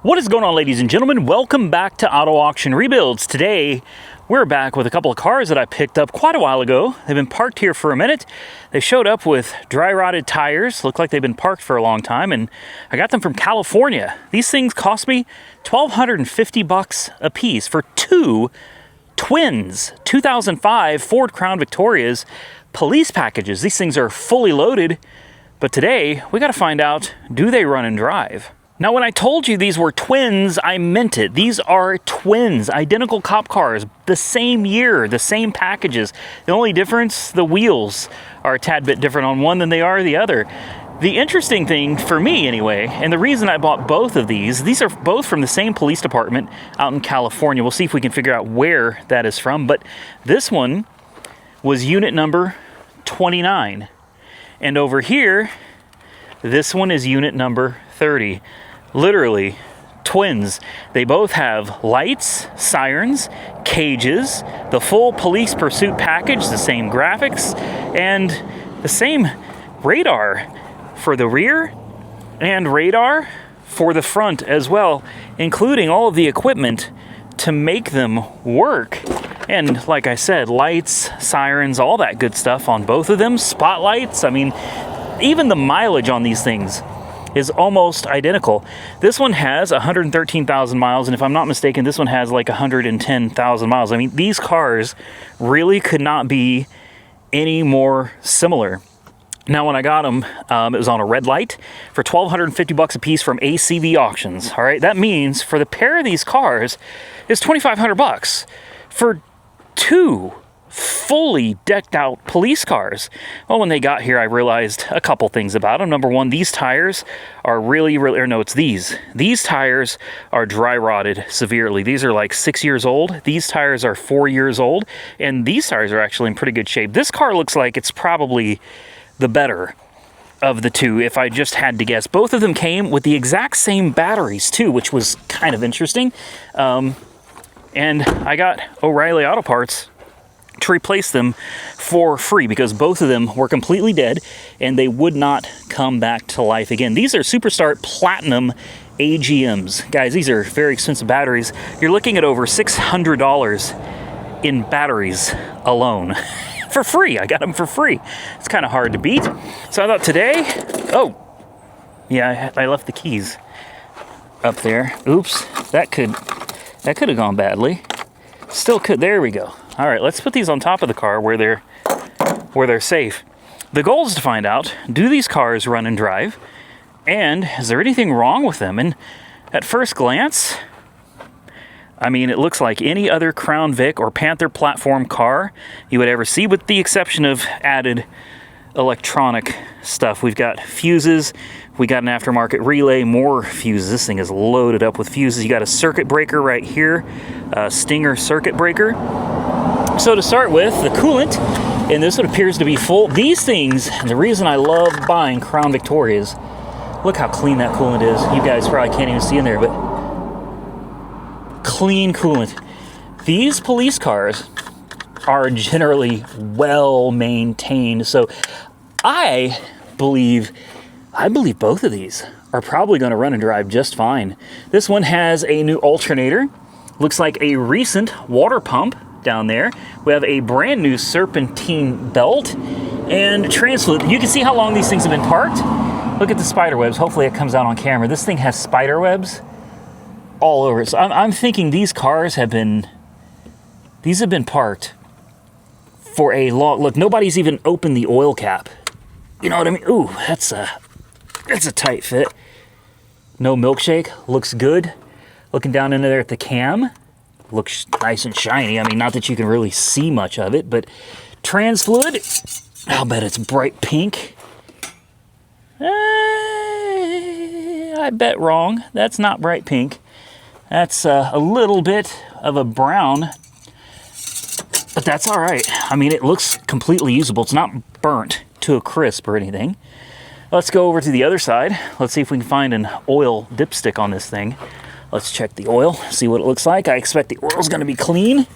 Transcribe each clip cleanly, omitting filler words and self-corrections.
What is going on, ladies and gentlemen? Welcome back to Auto Auction Rebuilds. Today, we're back with a couple of cars that I picked up quite a while ago. They've been parked here for a minute. They showed up with dry rotted tires. Look like they've been parked for a long time, and I got them from California. These things cost me $1,250 a piece for two twins, 2005 Ford Crown Victorias police packages. These things are fully loaded, but today we got to find out, do they run and drive? Now, when I told you these were twins, I meant it. These are twins, identical cop cars, the same year, the same packages. The only difference, the wheels are a tad bit different on one than they are the other. The interesting thing for me anyway, and the reason I bought both of these are both from the same police department out in California. We'll see if we can figure out where that is from, but this one was unit number 29. And over here, this one is unit number 30. Literally twins. They both have lights, sirens, cages, the full police pursuit package, the same graphics, and the same radar for the rear and radar for the front as well, including all of the equipment to make them work. And like I said, lights, sirens, all that good stuff on both of them, spotlights. I mean, even the mileage on these things is almost identical. This one has 113,000 miles, and if I'm not mistaken, this one has like 110,000 miles. I mean, these cars really could not be any more similar. Now, when I got them, it was on a red light for $1,250 a piece from ACV Auctions. All right, that means for the pair of these cars is $2,500 for two fully decked out police cars. Well, when they got here, I realized a couple things about them. Number one, these tires are these tires are dry rotted severely. These are like 6 years old. These tires are 4 years old, and these tires are actually in pretty good shape. This car looks like it's probably the better of the two, if I just had to guess. Both of them came with the exact same batteries too, which was kind of interesting. And I got O'Reilly Auto Parts to replace them for free because both of them were completely dead and they would not come back to life again. These are Superstart Platinum AGMs. Guys, these are very expensive batteries. You're looking at over $600 in batteries alone. For free. I got them for free. It's kind of hard to beat. So I thought today, I left the keys up there. Oops, that could have gone badly. Still could. There we go. All right, let's put these on top of the car where they're safe. The goal is to find out, do these cars run and drive? And is there anything wrong with them? And at first glance, I mean, it looks like any other Crown Vic or Panther platform car you would ever see, with the exception of added electronic stuff. We've got fuses, we got an aftermarket relay, more fuses. This thing is loaded up with fuses. You got a circuit breaker right here, a Stinger circuit breaker. So to start with, the coolant, and this one appears to be full. These things, and the reason I love buying Crown Victorias, look how clean that coolant is. You guys probably can't even see in there, but clean coolant. These police cars are generally well maintained, so I believe both of these are probably going to run and drive just fine. This one has a new alternator, looks like a recent water pump down there. We have a brand new serpentine belt and transfer. You can see how long these things have been parked. Look at the spider webs. Hopefully it comes out on camera. This thing has spider webs all over it. So I'm thinking these cars have been parked for a long, look, nobody's even opened the oil cap. You know what I mean? Ooh, that's a tight fit. No milkshake, looks good. Looking down into there at the cam, looks nice and shiny. I mean, not that you can really see much of it, but trans fluid, I'll bet it's bright pink. I bet wrong. That's not bright pink. That's a little bit of a brown, but that's all right. I mean, it looks completely usable. It's not burnt to a crisp or anything. Let's go over to the other side. Let's see if we can find an oil dipstick on this thing. Let's check the oil, see what it looks like. I expect the oil's going to be clean.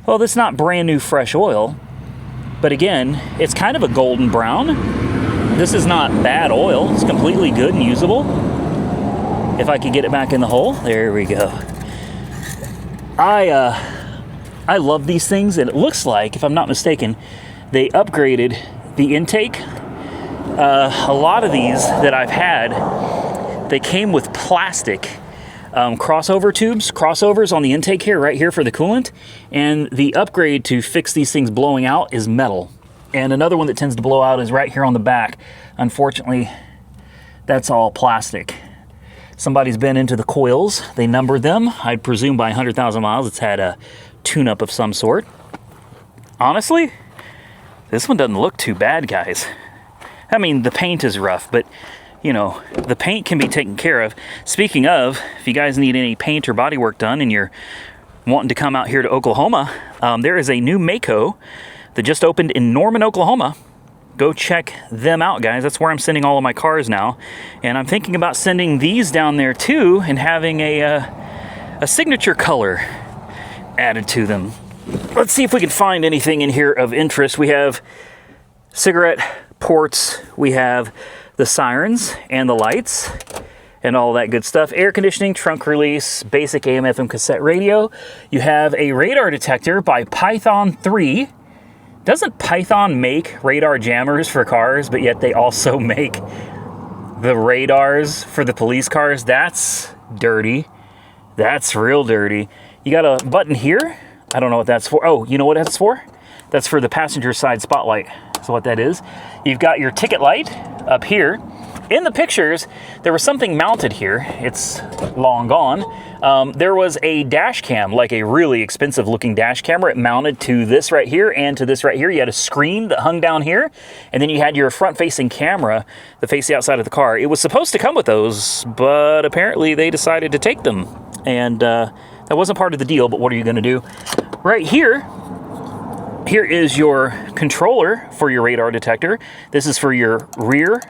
Well, this is not brand new fresh oil, but again, it's kind of a golden brown. This is not bad oil. It's completely good and usable. If I could get it back in the hole. There we go. I love these things, and it looks like, if I'm not mistaken, they upgraded the intake. A lot of these that I've had, they came with plastic crossovers on the intake here, right here for the coolant, and the upgrade to fix these things blowing out is metal. And another one that tends to blow out is right here on the back. Unfortunately, that's all plastic. Somebody's been into the coils. They numbered them. I'd presume by 100,000 miles it's had a tune-up of some sort. Honestly, this one doesn't look too bad, guys. I mean, the paint is rough, but you know, the paint can be taken care of. Speaking of, if you guys need any paint or body work done and you're wanting to come out here to Oklahoma, there is a new Maaco that just opened in Norman, Oklahoma. Go check them out, guys. That's where I'm sending all of my cars now. And I'm thinking about sending these down there too and having a signature color added to them. Let's see if we can find anything in here of interest. We have cigarette ports, we have the sirens and the lights and all that good stuff. Air conditioning, trunk release, basic AM/FM cassette radio. You have a radar detector by Python 3. Doesn't Python make radar jammers for cars, but yet they also make the radars for the police cars? That's dirty. That's real dirty. You got a button here. I don't know what that's for. Oh, you know what that's for? That's for the passenger side spotlight. That's what that is. You've got your ticket light up here. In the pictures, there was something mounted here. It's long gone. There was a dash cam, like a really expensive looking dash camera. It mounted to this right here and to this right here. You had a screen that hung down here, and then you had your front facing camera that faced the outside of the car. It was supposed to come with those, but apparently they decided to take them. And that wasn't part of the deal, but what are you gonna do? Right here, here is your controller for your radar detector. This is for your rear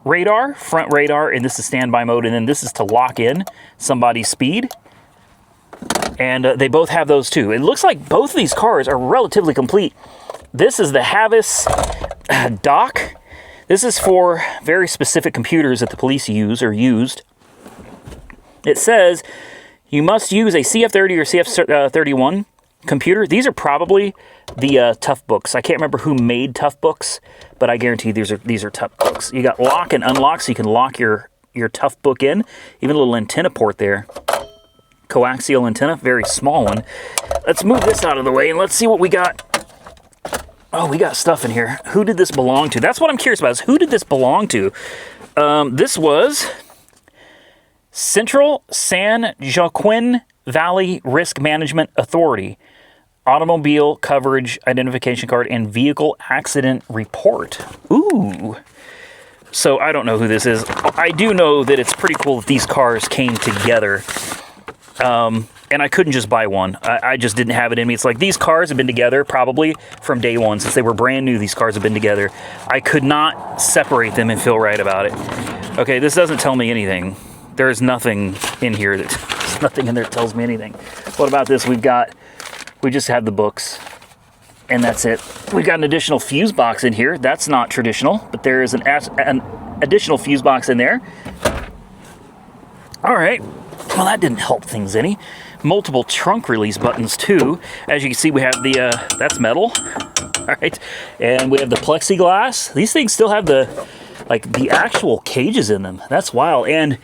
radar, front radar, and this is standby mode, and then this is to lock in somebody's speed. And they both have those too. It looks like both of these cars are relatively complete. This is the Havas dock. This is for very specific computers that the police use or used. It says you must use a CF30 or CF31 computer. These are probably the Tough Books. I can't remember who made Tough Books, but I guarantee these are Tough Books. You got lock and unlock, so you can lock your Tough Book in. Even a little antenna port there. Coaxial antenna, very small one. Let's move this out of the way and let's see what we got. Oh, we got stuff in here. Who did this belong to? That's what I'm curious about, is who did this belong to? This was Central San Joaquin Valley Risk Management Authority. Automobile coverage identification card and vehicle accident report. Ooh. So I don't know who this is. I do know that it's pretty cool that these cars came together. And I couldn't just buy one. I just didn't have it in me. It's like these cars have been together probably from day one. Since they were brand new, these cars have been together. I could not separate them and feel right about it. Okay, this doesn't tell me anything. There's nothing in here there's nothing in there that tells me anything. What about this? We just have the books, and that's it. We've got an additional fuse box in here. That's not traditional, but there is an additional fuse box in there. All right. Well, that didn't help things any. Multiple trunk release buttons too. As you can see, we have the, that's metal. All right. And we have the plexiglass. These things still have the actual cages in them. That's wild. And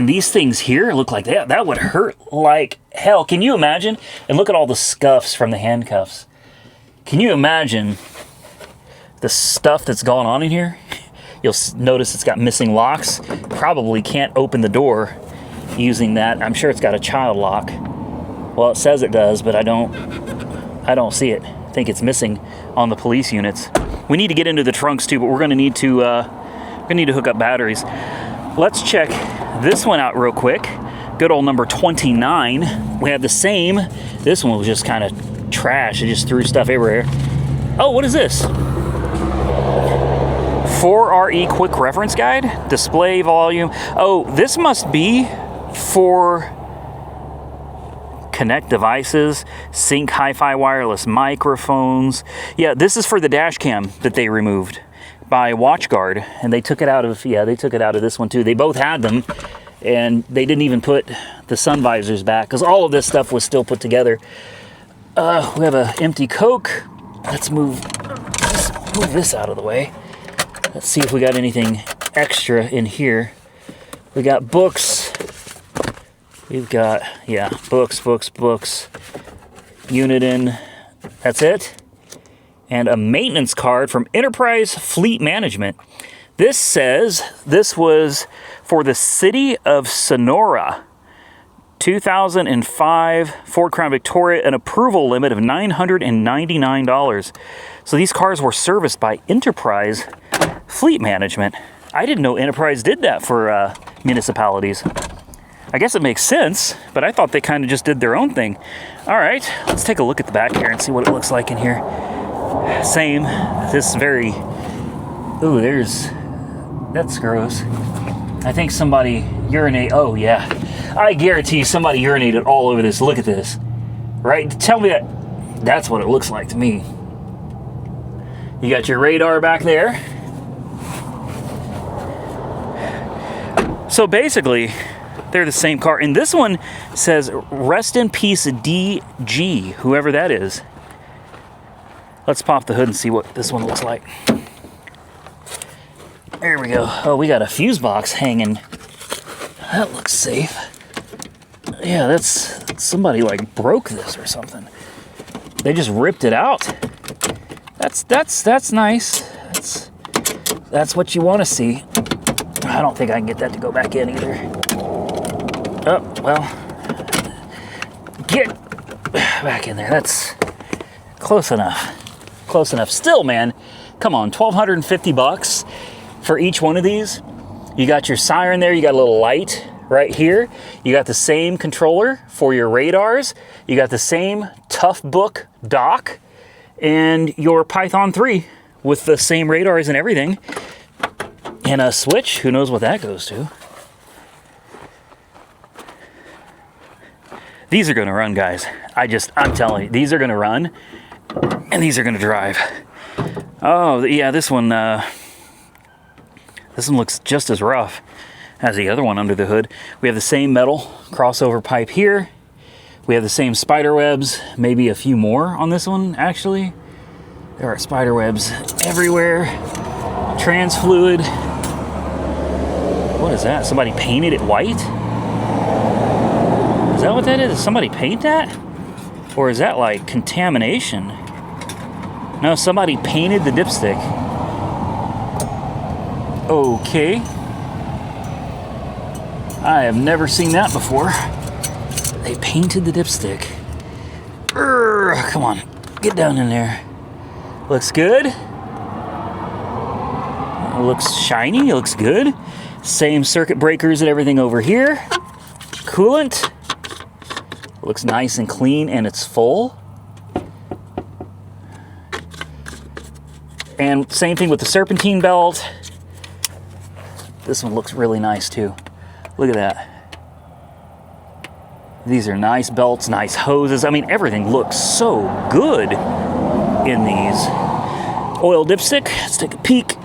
these things here look like that would hurt like hell. Can you imagine? And look at all the scuffs from the handcuffs. Can you imagine the stuff that's gone on in here? You'll notice it's got missing locks. Probably can't open the door using that. I'm sure it's got a child lock. Well, it says it does, but I don't see it. I think it's missing on the police units. We need to get into the trunks too, but we're going to need to hook up batteries. Let's check this one out real quick. Good old number 29. We have the same. This one was just kind of trash. It just threw stuff everywhere. Oh, what is this? 4RE Quick Reference Guide. Display volume. Oh, this must be for connect devices, sync hi-fi wireless microphones. Yeah, this is for the dash cam that they removed. by WatchGuard, and they took it out of, yeah, they took it out of this one too. They both had them, and they didn't even put the sun visors back because all of this stuff was still put together. We have an empty Coke. Let's move this out of the way. Let's see if we got anything extra in here. We got books. We've got, yeah, books. Uniden. That's it. And a maintenance card from Enterprise Fleet Management. This says this was for the City of Sonora. 2005 Ford Crown Victoria, an approval limit of $999. So these cars were serviced by Enterprise Fleet Management. I didn't know Enterprise did that for municipalities. I guess it makes sense, but I thought they kind of just did their own thing. All right, let's take a look at the back here and see what it looks like in here. Same, this very, ooh, that's gross. I think somebody urinated, oh yeah. I guarantee somebody urinated all over this. Look at this. Right? Tell me that's what it looks like to me. You got your radar back there. So basically, they're the same car. And this one says, rest in peace DG, whoever that is. Let's pop the hood and see what this one looks like. There we go. Oh, we got a fuse box hanging. That looks safe. Yeah, that's somebody like broke this or something. They just ripped it out. That's nice. That's what you want to see. I don't think I can get that to go back in either. Oh, well. Get back in there. That's close enough. Close enough. Still, man, come on, $1,250 for each one of these. You got your siren there, you got a little light right here. You got the same controller for your radars. You got the same Toughbook dock and your Python 3 with the same radars and everything. And a switch, who knows what that goes to. These are gonna run, guys. I'm telling you, these are gonna run and these are gonna drive. Oh, yeah, this one looks just as rough as the other one under the hood. We have the same metal crossover pipe here. We have the same spider webs, maybe a few more on this one, actually. There are spider webs everywhere. Trans fluid. What is that? Somebody painted it white? Is that what that is? Did somebody paint that? Or is that like contamination? No, somebody painted the dipstick. Okay. I have never seen that before. They painted the dipstick. Come on, get down in there. Looks good. It looks shiny, it looks good. Same circuit breakers and everything over here. Coolant. Looks nice and clean and it's full. And same thing with the serpentine belt. This one looks really nice too. Look at that. These are nice belts, nice hoses. I mean, everything looks so good in these. Oil dipstick, let's take a peek.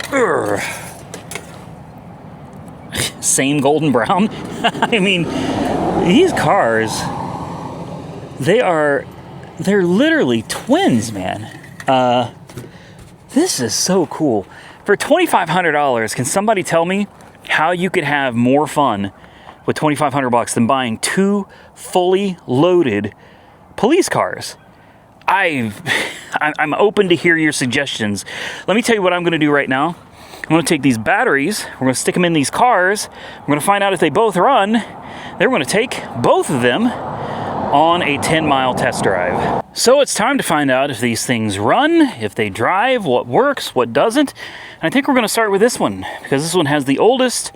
Same golden brown. I mean, these cars, they're literally twins, man. This is so cool. For $2,500, can somebody tell me how you could have more fun with $2,500 than buying two fully loaded police cars? I'm open to hear your suggestions. Let me tell you what I'm going to do right now. I'm going to take these batteries, we're going to stick them in these cars, we're going to find out if they both run, then we're going to take both of them on a 10-mile test drive. So it's time to find out if these things run, if they drive, what works, what doesn't. And I think we're going to start with this one, because this one has the oldest,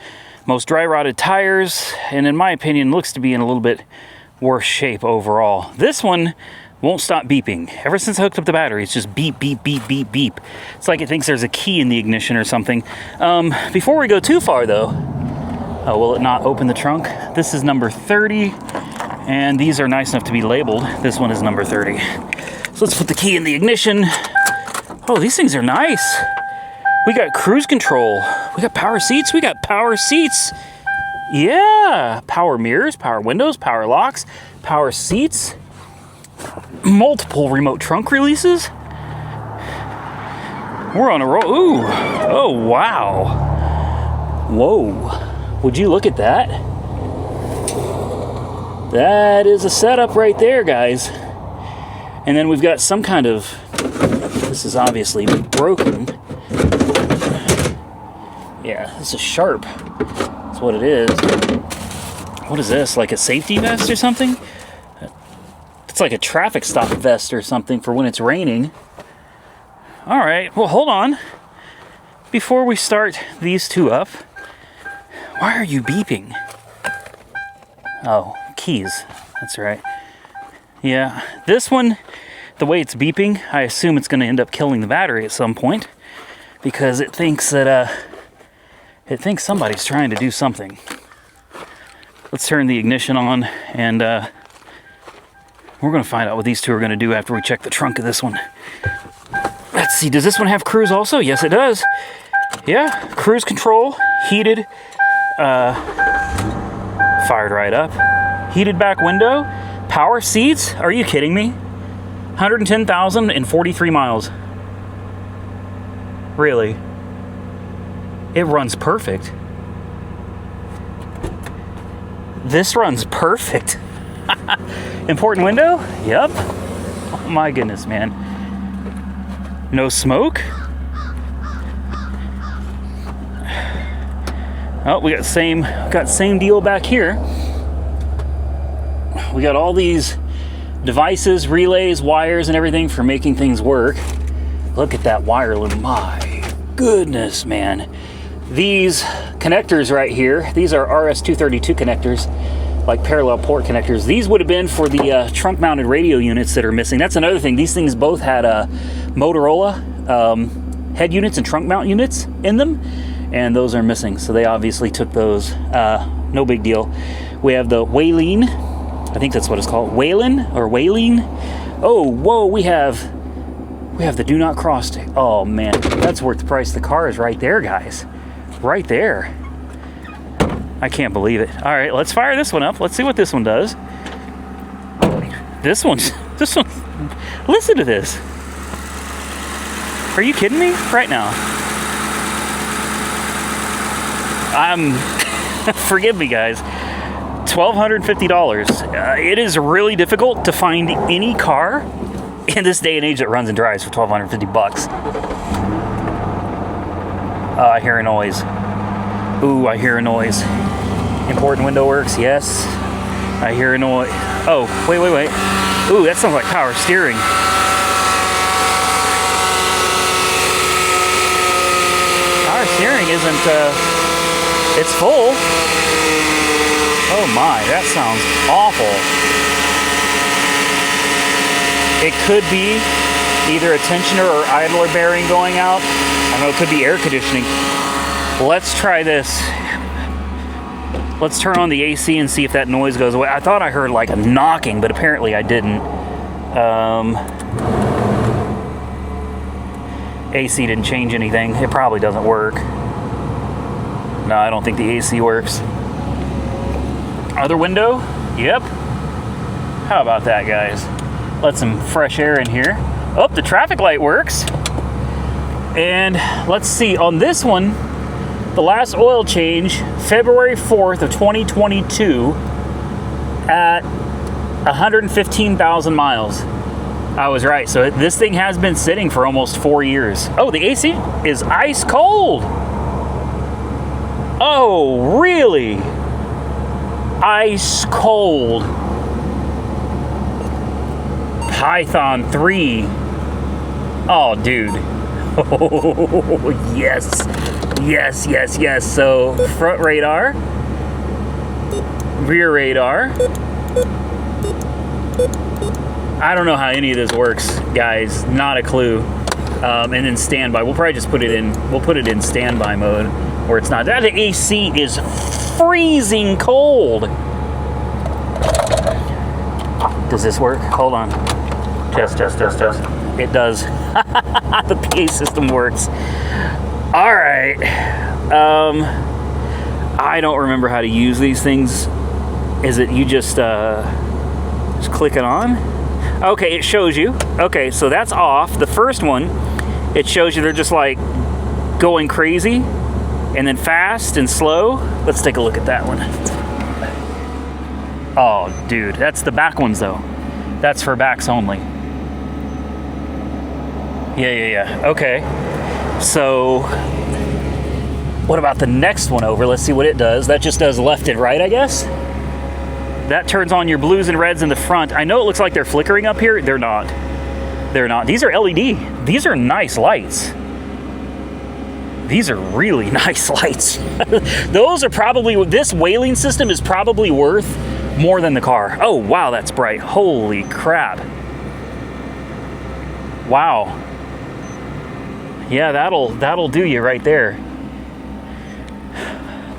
most dry-rotted tires, and in my opinion, looks to be in a little bit worse shape overall. This one won't stop beeping. Ever since I hooked up the battery, it's just beep, beep, beep, beep, beep. It's like it thinks there's a key in the ignition or something. Before we go too far though, will it not open the trunk? This is number 30, and these are nice enough to be labeled. This one is number 30. So let's put the key in the ignition. Oh, these things are nice. We got cruise control. We got power seats. We got power seats. Yeah. Power mirrors, power windows, power locks, power seats. Multiple remote trunk releases. We're on a roll. Ooh. Oh, wow. Whoa. Would you look at that? That is a setup right there, guys. And then we've got some kind of... This is obviously broken. Yeah, this is sharp. That's what it is. What is this? Like a safety vest or something? It's like a traffic stop vest or something for when it's raining. All right, well, hold on. Before we start these two up, why are you beeping? Oh, keys. That's right. Yeah, this one, the way it's beeping, I assume it's going to end up killing the battery at some point because it thinks that it thinks somebody's trying to do something. Let's turn the ignition on, and we're going to find out what these two are going to do after we check the trunk of this one. Let's see, does this one have cruise also? Yes, it does. Yeah, cruise control, heated, fired right up. Heated back window, power seats. Are you kidding me? 110,043 miles. Really? It runs perfect. This runs perfect. Important window? Yep. Oh my goodness, man. No smoke? Oh, we got same deal back here. We got all these devices, relays, wires, and everything for making things work. Look at that wire loom. My goodness, man. These connectors right here, these are RS-232 connectors, like parallel port connectors. These would have been for the trunk-mounted radio units that are missing. That's another thing. These things both had Motorola head units and trunk mount units in them, and those are missing. So they obviously took those. No big deal. We have the Waylene. I think that's what it's called. Waylon or Waylene. Oh, whoa, we have the do not cross. Oh man, that's worth the price of the car is right there, guys. Right there. I can't believe it. All right, let's fire this one up. Let's see what this one does. This one, listen to this. Are you kidding me? Right now. Forgive me, guys. $1,250. It is really difficult to find any car in this day and age that runs and drives for $1,250. I hear a noise. Ooh, I hear a noise. Important window works, yes. I hear a noise. Oh, wait. Ooh, that sounds like power steering. Power steering isn't, it's full. Oh my, that sounds awful. It could be either a tensioner or idler bearing going out. I don't know, it could be air conditioning. Let's try this. Let's turn on the AC and see if that noise goes away. I thought I heard like a knocking, but apparently I didn't. AC didn't change anything. It probably doesn't work. No, I don't think the AC works. Other window? Yep. How about that, guys? Let some fresh air in here. Oh, the traffic light works. And let's see, on this one, the last oil change, February 4th of 2022 at 115,000 miles. I was right. So this thing has been sitting for almost 4 years. Oh, the AC is ice cold. Oh, really? Ice cold. Python 3. Oh, dude. Oh, yes. Yes. So, front radar. Rear radar. I don't know how any of this works, guys. Not a clue. And then standby. We'll probably just put it in standby mode where it's not. That AC is freezing cold. Does this work? Hold on. Test. It does. The PA system works. All right. I don't remember how to use these things. Is it you just click it on? Okay, it shows you. Okay, so that's off. The first one, it shows you they're just like going crazy and then fast and slow. Let's take a look at that one. Oh, dude, that's the back ones though. That's for backs only. Yeah. Okay. So, what about the next one over? Let's see what it does. That just does left and right, I guess. That turns on your blues and reds in the front. I know it looks like they're flickering up here. They're not. They're not. These are LED. These are nice lights. These are really nice lights. Those are probably, this Whaling system is probably worth more than the car. Oh, wow, that's bright. Holy crap. Wow. Yeah, that'll do you right there.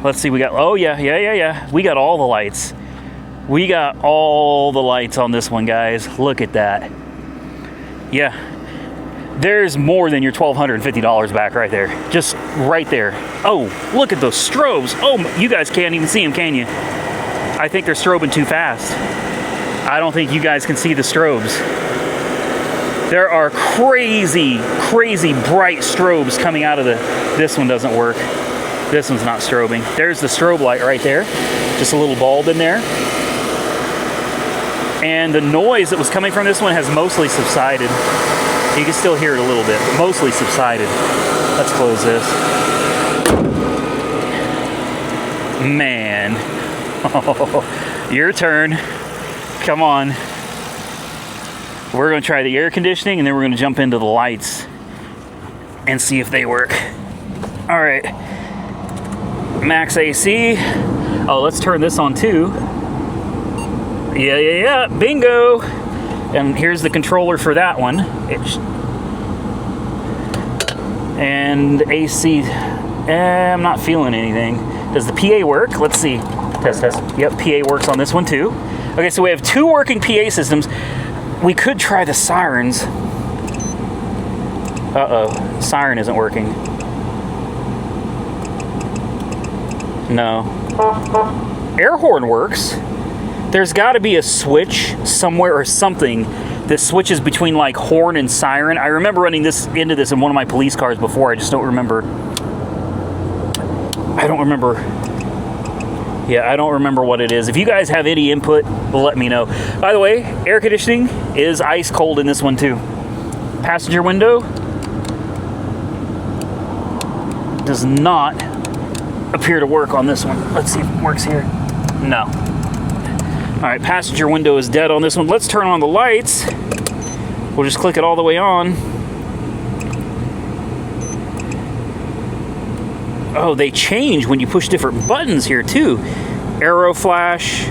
Let's see, we got, oh yeah. We got all the lights. We got all the lights on this one, guys. Look at that. Yeah. There's more than your $1,250 back right there. Just right there. Oh, look at those strobes. Oh, you guys can't even see them, can you? I think they're strobing too fast. I don't think you guys can see the strobes. There are crazy bright strobes coming out of this one doesn't work. This one's not strobing. There's the strobe light right there. Just a little bulb in there. And the noise that was coming from this one has mostly subsided. You can still hear it a little bit, but mostly subsided. Let's close this. Man. Oh, your turn. Come on. We're going to try the air conditioning, and then we're going to jump into the lights and see if they work. All right. Max AC. Oh, let's turn this on too. Yeah. Bingo. And here's the controller for that one. And AC. I'm not feeling anything. Does the PA work? Let's see. Test. Yep, PA works on this one too. Okay, so we have two working PA systems. We could try the sirens. Uh-oh, siren isn't working. No. Air horn works. There's got to be a switch somewhere or something that switches between like horn and siren. I remember running into this in one of my police cars before. I just don't remember. I don't remember what it is. If you guys have any input, let me know. By the way, air conditioning is ice cold in this one too. Passenger window does not appear to work on this one. Let's see if it works here. No. All right, passenger window is dead on this one. Let's turn on the lights. We'll just click it all the way on. Oh, they change when you push different buttons here too. Arrow flash,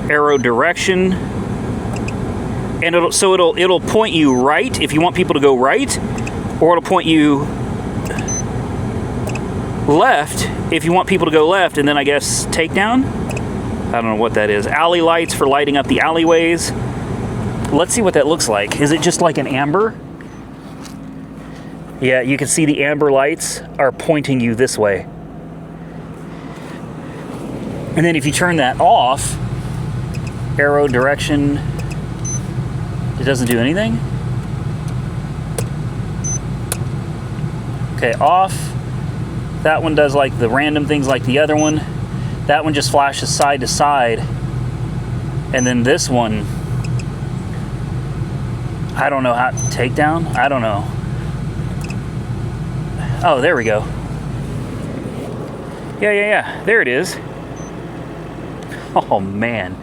arrow direction, and it'll point you right if you want people to go right, or it'll point you left if you want people to go left, and then I guess takedown. I don't know what that is. Alley lights for lighting up the alleyways. Let's see what that looks like. Is it just like an amber? Yeah, you can see the amber lights are pointing you this way. And then if you turn that off, arrow direction, it doesn't do anything. Okay, off. That one does like the random things like the other one. That one just flashes side to side. And then this one, I don't know how to take down. I don't know. Oh, there we go. Yeah. There it is. Oh, man.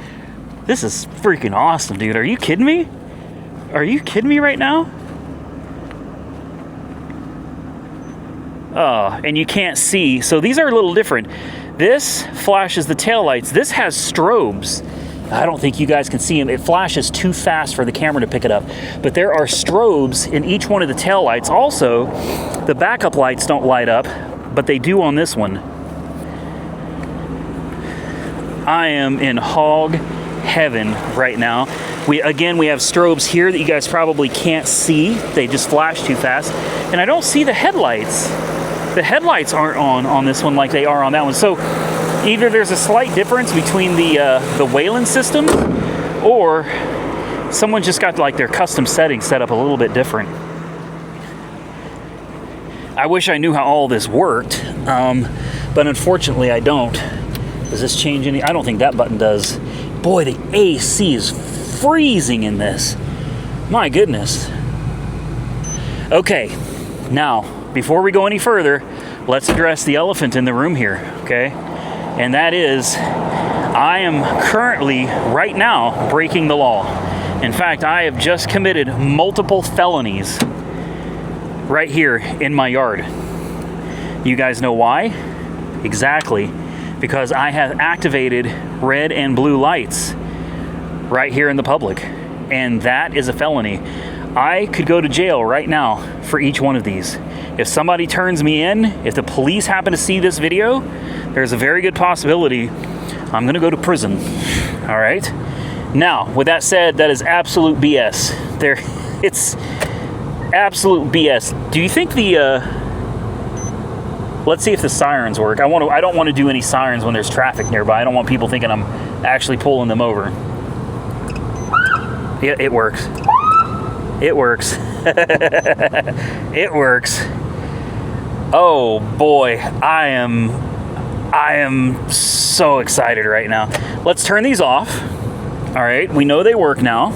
This is freaking awesome, dude. Are you kidding me? Are you kidding me right now? Oh, and you can't see. So these are a little different. This flashes the taillights. This has strobes. I don't think you guys can see them. It flashes too fast for the camera to pick it up. But there are strobes in each one of the taillights. Also, the backup lights don't light up, but they do on this one. I am in hog heaven right now. We have strobes here that you guys probably can't see. They just flash too fast. And I don't see the headlights. the headlights aren't on this one like they are on that one. So either there's a slight difference between the Whelen system, or someone just got like their custom settings set up a little bit different. I wish I knew how all this worked, but unfortunately I don't. Does this change any? I don't think that button does. Boy, the AC is freezing in this. My goodness. Okay, now, before we go any further, let's address the elephant in the room here, okay? And that is, I am currently, right now, breaking the law. In fact, I have just committed multiple felonies right here in my yard. You guys know why? Exactly. Because I have activated red and blue lights right here in the public. And that is a felony. I could go to jail right now for each one of these. If somebody turns me in, if the police happen to see this video, there's a very good possibility I'm gonna go to prison. All right? Now, with that said, that is absolute BS. It's absolute BS. Do you think let's see if the sirens work. I don't want to do any sirens when there's traffic nearby. I don't want people thinking I'm actually pulling them over. Yeah, it works. It works. It works. Oh boy, I am so excited right now. Let's turn these off. All right, we know they work now.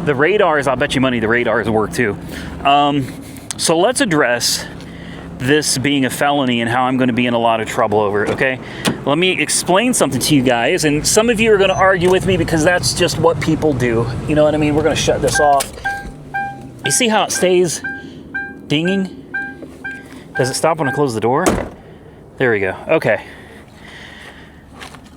The radars, I'll bet you money the radars work too. So let's address this being a felony and how I'm going to be in a lot of trouble over it, okay? Let me explain something to you guys, and some of you are going to argue with me because that's just what people do. You know what I mean? We're going to shut this off. You see how it stays dinging? Does it stop when I close the door? There we go. Okay.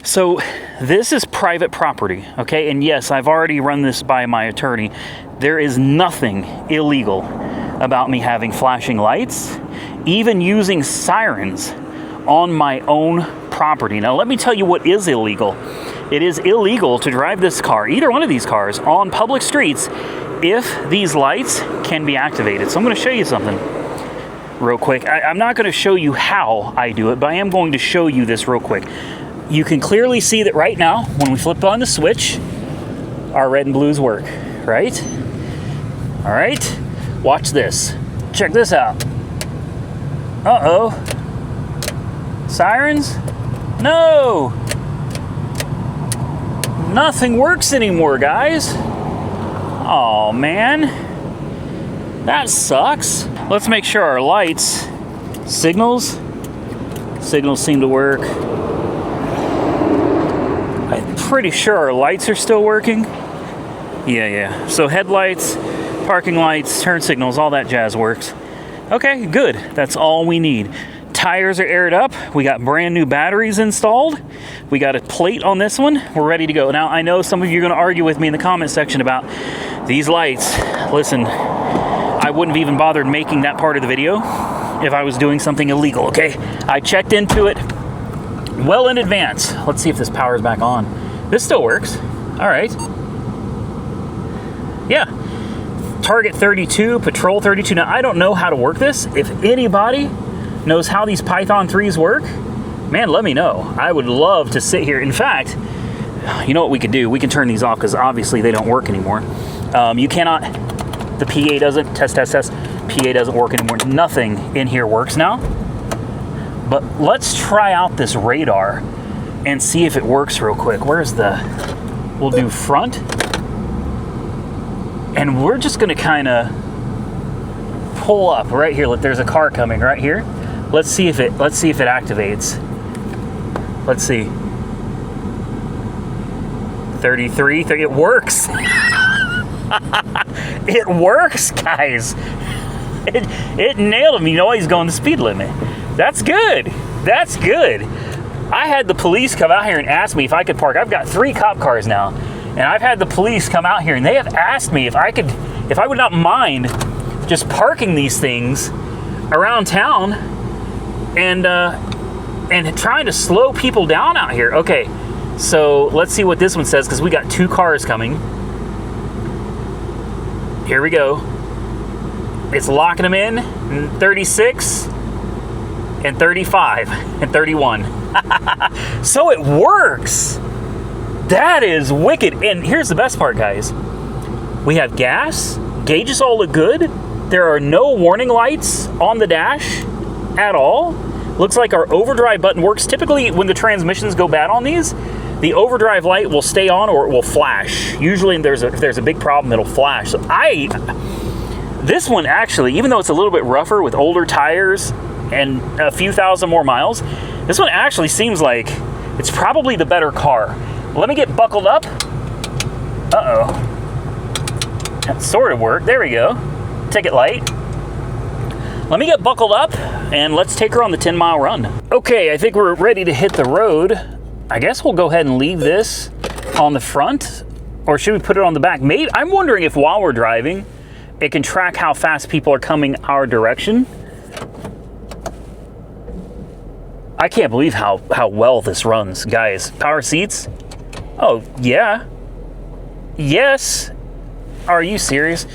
So this is private property, okay? And yes, I've already run this by my attorney. There is nothing illegal about me having flashing lights, even using sirens on my own property. Now, let me tell you what is illegal. It is illegal to drive this car, either one of these cars, on public streets if these lights can be activated. So I'm going to show you something real quick. I'm not going to show you how I do it, but I am going to show you this real quick. You can clearly see that right now, when we flip on the switch, our red and blues work, right? All right, watch this. Check this out. Uh-oh. Sirens? No! Nothing works anymore, guys. Oh man. That sucks. Let's make sure our lights, signals seem to work. I'm pretty sure our lights are still working. Yeah. So headlights, parking lights, turn signals, all that jazz works. Okay, good. That's all we need. Tires are aired up. We got brand new batteries installed. We got a plate on this one. We're ready to go. Now, I know some of you are going to argue with me in the comment section about these lights. Listen, I wouldn't have even bothered making that part of the video if I was doing something illegal, okay? I checked into it well in advance. Let's see if this power's back on. This still works. All right. Yeah. Target 32, Patrol 32. Now, I don't know how to work this. If anybody knows how these Python 3s work, man, let me know. I would love to sit here. In fact, you know what we could do? We can turn these off because obviously they don't work anymore. You cannot, the PA doesn't, test. PA doesn't work anymore. Nothing in here works now. But let's try out this radar and see if it works real quick. We'll do front. And we're just gonna kind of pull up right here. Look, there's a car coming right here. Let's see if it activates. Let's see. 33, it works. It works, guys. It nailed him. You know he's going the speed limit. That's good. That's good. I had the police come out here and ask me if I could park. I've got 3 cop cars now. And I've had the police come out here and they have asked me if I would not mind just parking these things around town and trying to slow people down out here. Okay, so let's see what this one says because we got 2 cars coming. Here we go. It's locking them in. 36. and 35 and 31. So it works. That is wicked. And here's the best part, guys. We have gas. Gauges all look good. There are no warning lights on the dash at all. Looks like our overdrive button works. Typically, when the transmissions go bad on these, the overdrive light will stay on or it will flash. Usually, if there's a big problem, it'll flash. So this one actually, even though it's a little bit rougher with older tires and a few thousand more miles, this one actually seems like it's probably the better car. Let me get buckled up. Uh-oh. That sort of worked. There we go. Take it light. Let me get buckled up and let's take her on the 10-mile run. Okay, I think we're ready to hit the road. I guess we'll go ahead and leave this on the front, or should we put it on the back? Maybe, I'm wondering if while we're driving, it can track how fast people are coming our direction. I can't believe how well this runs, guys. Power seats? Oh, yeah. Yes. Are you serious?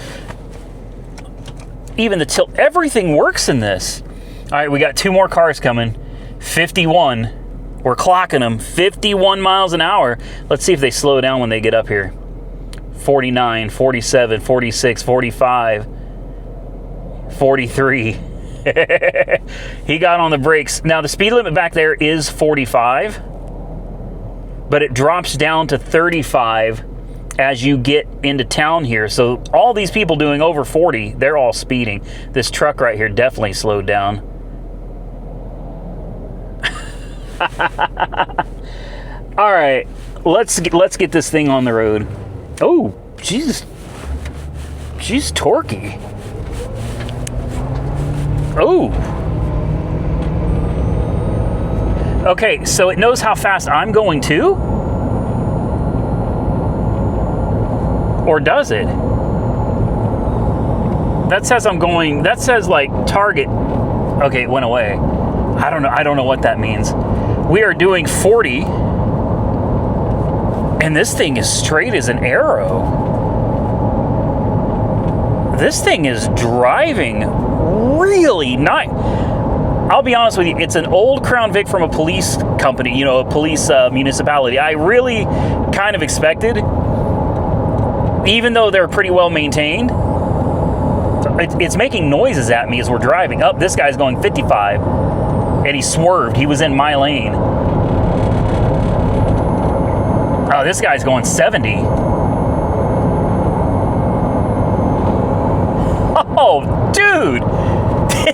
Even the tilt, everything works in this. All right, we got 2 more cars coming. 51. We're clocking them. 51 miles an hour. Let's see if they slow down when they get up here. 49, 47, 46, 45, 43. He got on the brakes. Now, the speed limit back there is 45, but it drops down to 35 as you get into town here. So all these people doing over 40, they're all speeding. This truck right here definitely slowed down. All right, let's get this thing on the road. Oh, she's torquey. Oh. Okay, so it knows how fast I'm going too? Or does it? That says I'm going, that says like target. Okay, it went away. I don't know what that means. We are doing 40. And this thing is straight as an arrow. This thing is driving really nice. I'll be honest with you, it's an old Crown Vic from a police company, you know, a police municipality. I really kind of expected, even though they're pretty well maintained, it's making noises at me as we're driving. Up, this guy's going 55, and he swerved. He was in my lane. Oh, this guy's going 70. Oh, dude.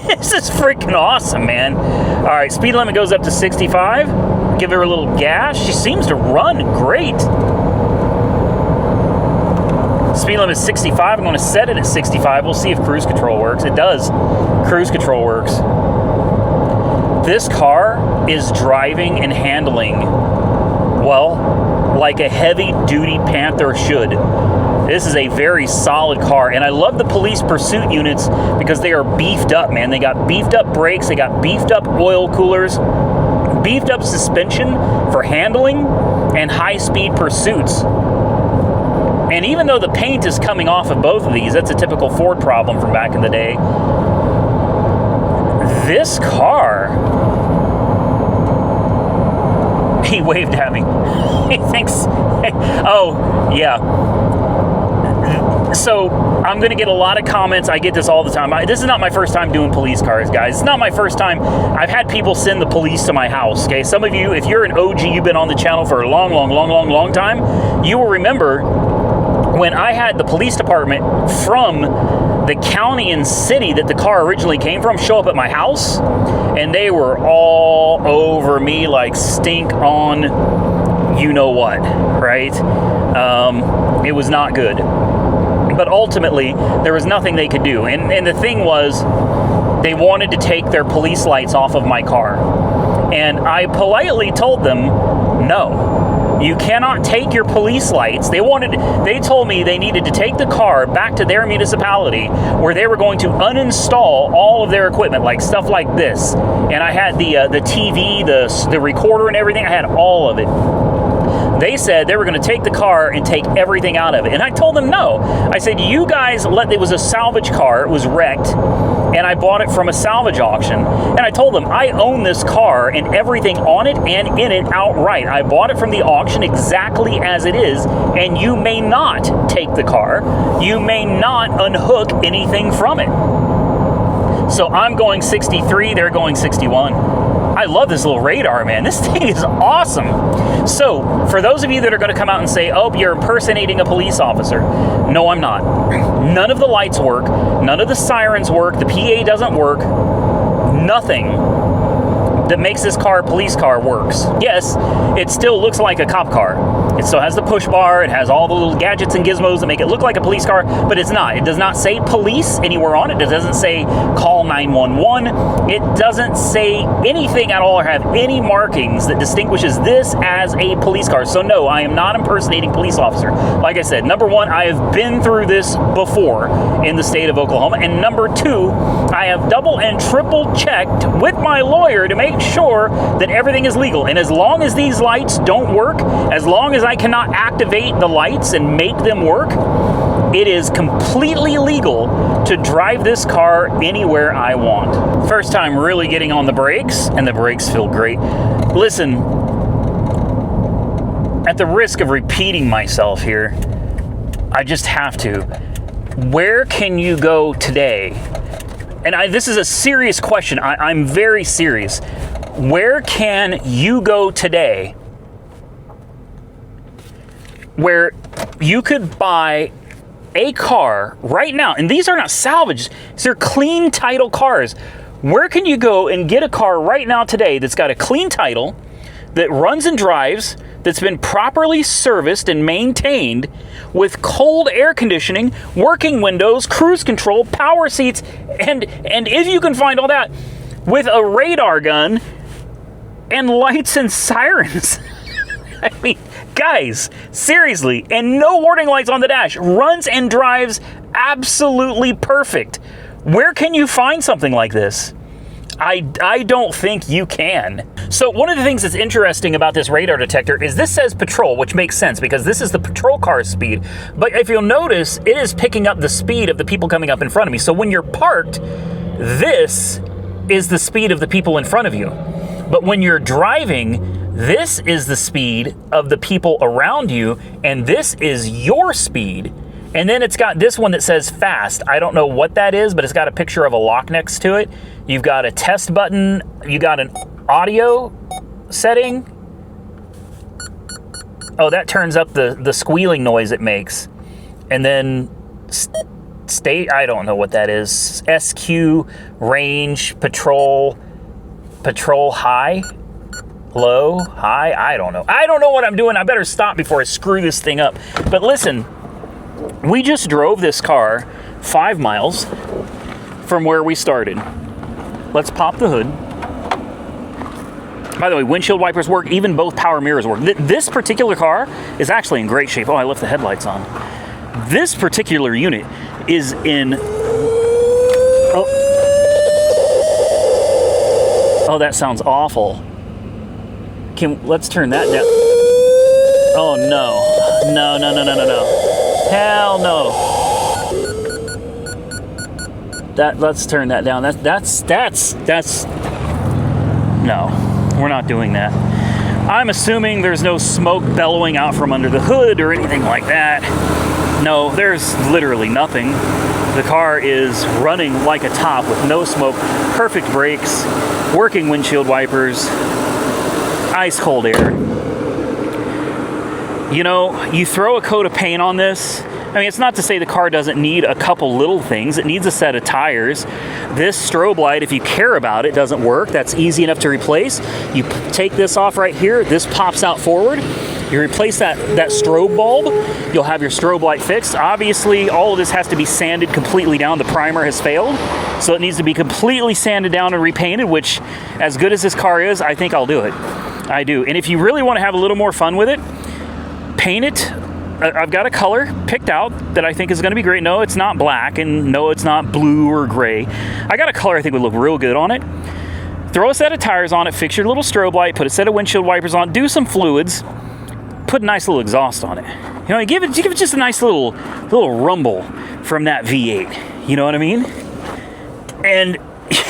This is freaking awesome, man. All right, speed limit goes up to 65. Give her a little gas. She seems to run great. Speed limit is 65. I'm going to set it at 65. We'll see if cruise control works. It does. Cruise control works. This car is driving and handling, well, like a heavy-duty Panther should. This is a very solid car, and I love the police pursuit units because they are beefed up, man. They got beefed up brakes, they got beefed up oil coolers, beefed up suspension for handling, and high-speed pursuits. And even though the paint is coming off of both of these, that's a typical Ford problem from back in the day, this car, he waved at me. He thinks, oh, yeah. So I'm going to get a lot of comments. I get this all the time. This is not my first time doing police cars, guys. It's not my first time. I've had people send the police to my house, okay? Some of you, if you're an OG, you've been on the channel for a long time, you will remember when I had the police department from the county and city that the car originally came from show up at my house, and they were all over me like stink on you know what, right? It was not good. But ultimately, there was nothing they could do. And the thing was, they wanted to take their police lights off of my car. And I politely told them, no, you cannot take your police lights. They told me they needed to take the car back to their municipality where they were going to uninstall all of their equipment, like stuff like this. And I had the TV, the recorder and everything. I had all of it. They said they were going to take the car and take everything out of it. And I told them no. I said, you guys it was a salvage car. It was wrecked. and I bought it from a salvage auction. And I told them, I own this car and everything on it and in it outright. I bought it from the auction exactly as it is, and you may not take the car. You may not unhook anything from it. So I'm going 63, they're going 61. I love this little radar, man. This thing is awesome. So, for those of you that are going to come out and say, oh, you're impersonating a police officer. No, I'm not. None of the lights work. None of the sirens work. The PA doesn't work. Nothing that makes this car a police car works. Yes, it still looks like a cop car. It still has the push bar. It has all the little gadgets and gizmos that make it look like a police car, but it's not. It does not say police anywhere on it. It doesn't say call 911. It doesn't say anything at all or have any markings that distinguishes this as a police car. So no, I am not impersonating police officer. Like I said, number one, I have been through this before in the state of Oklahoma. And number two, I have double and triple checked with my lawyer to make sure that everything is legal. And as long as these lights don't work, as long as I cannot activate the lights and make them work, it is completely legal to drive this car anywhere I want. First time really getting on the brakes, and the brakes feel great. Listen, at the risk of repeating myself here, I just have to. Where can you go today? And this is a serious question. I'm very serious. Where can you go today where you could buy a car right now, and these are not salvaged, these are clean title cars. Where can you go and get a car right now today that's got a clean title, that runs and drives, that's been properly serviced and maintained, with cold air conditioning, working windows, cruise control, power seats, and if you can find all that, with a radar gun and lights and sirens? I mean, guys, seriously, and no warning lights on the dash, runs and drives absolutely perfect. Where can you find something like this? I don't think you can. So one of the things that's interesting about this radar detector is this says patrol, which makes sense because this is the patrol car's speed. But if you'll notice, it is picking up the speed of the people coming up in front of me. So when you're parked, this is the speed of the people in front of you. But when you're driving, this is the speed of the people around you, and this is your speed. And then it's got this one that says fast. I don't know what that is, but it's got a picture of a lock next to it. You've got a test button. You got an audio setting. Oh, that turns up the squealing noise it makes. And then state, I don't know what that is. SQ, range, patrol high, low, high, I don't know. I don't know what I'm doing. I better stop before I screw this thing up. But listen, we just drove this car 5 miles from where we started. Let's pop the hood. By the way, windshield wipers work, even both power mirrors work. This particular car is actually in great shape. Oh, I left the headlights on. This particular unit is in... Oh, that sounds awful. Let's turn that down. Oh, no. No. Hell no. Let's turn that down. That's no, we're not doing that. I'm assuming there's no smoke bellowing out from under the hood or anything like that. No, there's literally nothing. The car is running like a top with no smoke, perfect brakes, working windshield wipers, ice cold air. You know, you throw a coat of paint on this. I mean, it's not to say the car doesn't need a couple little things. It needs a set of tires. This strobe light, if you care about it, doesn't work. That's easy enough to replace. You take this off right here. This pops out forward. You replace that strobe bulb. You'll have your strobe light fixed. Obviously, all of this has to be sanded completely down. The primer has failed, so it needs to be completely sanded down and repainted, which, as good as this car is, I think I'll do it. I do. And if you really want to have a little more fun with it, paint it. I've got a color picked out that I think is going to be great. No, it's not black, and no, it's not blue or gray. I got a color I think would look real good on it. Throw a set of tires on it, fix your little strobe light, put a set of windshield wipers on, do some fluids, put a nice little exhaust on it. You know, give it just a nice little rumble from that V8. You know what I mean? And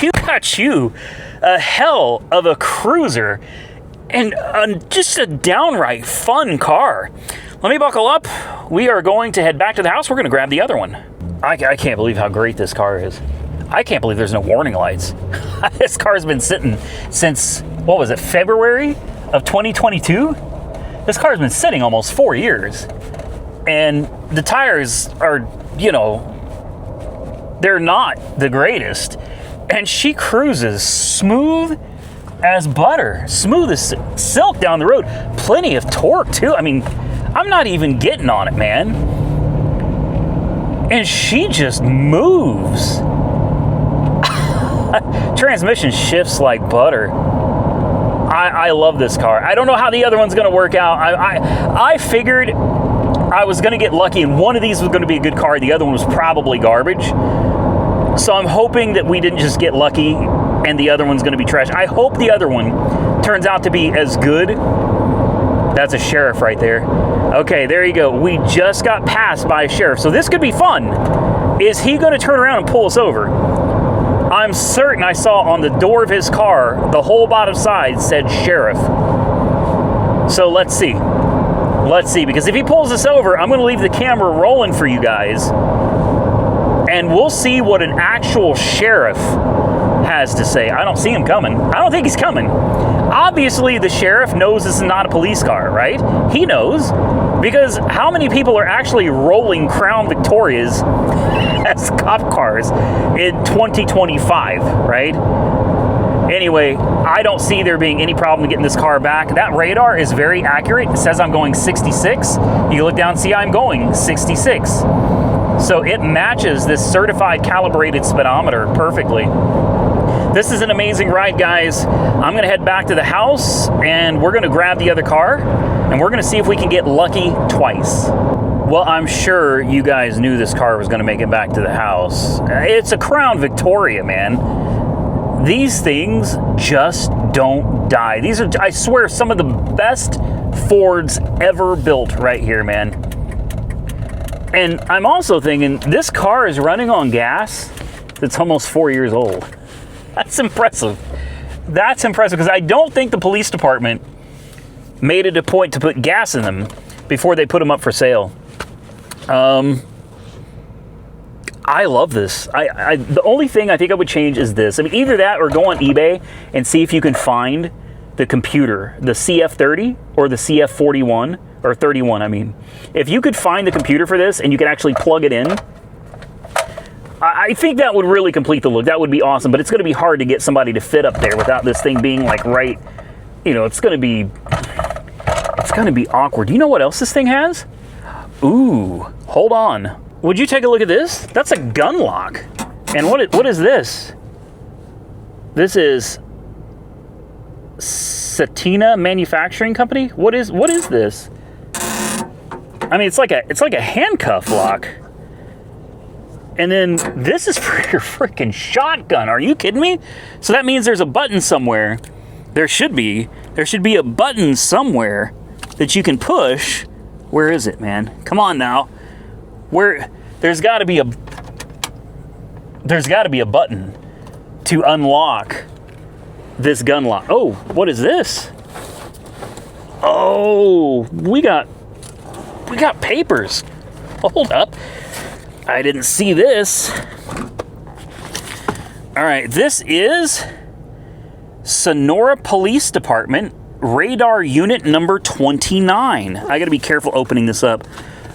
you got you a hell of a cruiser and just a downright fun car. Let me buckle up. We are going to head back to the house. We're going to grab the other one. I can't believe how great this car is. I can't believe there's no warning lights. This car's been sitting since, what was it, February of 2022? This car's been sitting almost 4 years. And the tires are, you know, they're not the greatest. And she cruises smooth as butter, smooth as silk down the road. Plenty of torque, too. I mean, I'm not even getting on it, man. And she just moves. Transmission shifts like butter. I love this car. I don't know how the other one's going to work out. I figured I was going to get lucky and one of these was going to be a good car. The other one was probably garbage. So I'm hoping that we didn't just get lucky and the other one's going to be trash. I hope the other one turns out to be as good. That's a sheriff right there. Okay, there you go. We just got passed by a sheriff. So this could be fun. Is he going to turn around and pull us over? I'm certain I saw on the door of his car, the whole bottom side said sheriff. So let's see. Let's see, because if he pulls us over, I'm going to leave the camera rolling for you guys. And we'll see what an actual sheriff has to say. I don't see him coming. I don't think he's coming. Obviously, the sheriff knows this is not a police car, right? He knows, because how many people are actually rolling Crown Victorias as cop cars in 2025, right? Anyway, I don't see there being any problem getting this car back. That radar is very accurate. It says I'm going 66. You look down and see I'm going 66. So it matches this certified calibrated speedometer perfectly. This is an amazing ride, guys. I'm going to head back to the house and we're going to grab the other car and we're going to see if we can get lucky twice. Well, I'm sure you guys knew this car was going to make it back to the house. It's a Crown Victoria, man. These things just don't die. These are, I swear, some of the best Fords ever built right here, man. And I'm also thinking this car is running on gas that's almost 4 years old. That's impressive. That's impressive because I don't think the police department made it a point to put gas in them before they put them up for sale. I love this. The only thing I think I would change is this. I mean, either that or go on eBay and see if you can find the computer, the CF30 or the CF41 or 31. I mean, if you could find the computer for this and you could actually plug it in, I think that would really complete the look. That would be awesome, but it's going to be hard to get somebody to fit up there without this thing being like right, you know, it's going to be awkward. Do you know what else this thing has? Ooh, hold on. Would you take a look at this? That's a gun lock. And what is this? This is Satina Manufacturing Company. What is this? I mean, it's like a handcuff lock. And then this is for your freaking shotgun. Are you kidding me? So that means there's a button somewhere. There should be a button somewhere that you can push. Where is it, man? Come on now. There's got to be a button to unlock this gun lock. Oh, what is this? Oh, we got papers. Hold up. I didn't see this. All right, this is Sonora Police Department radar unit number 29. I got to be careful opening this up.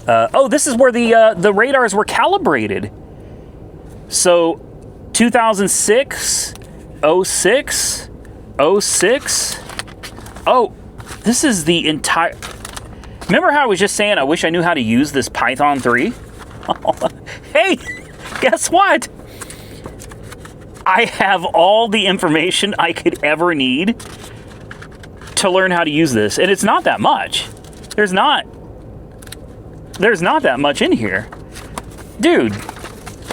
Oh, this is where the radars were calibrated. So 2006, 06, 06. Oh, this is the entire... Remember how I was just saying I wish I knew how to use this Python 3? Hey, guess what? I have all the information I could ever need to learn how to use this. And it's not that much. There's not that much in here. Dude,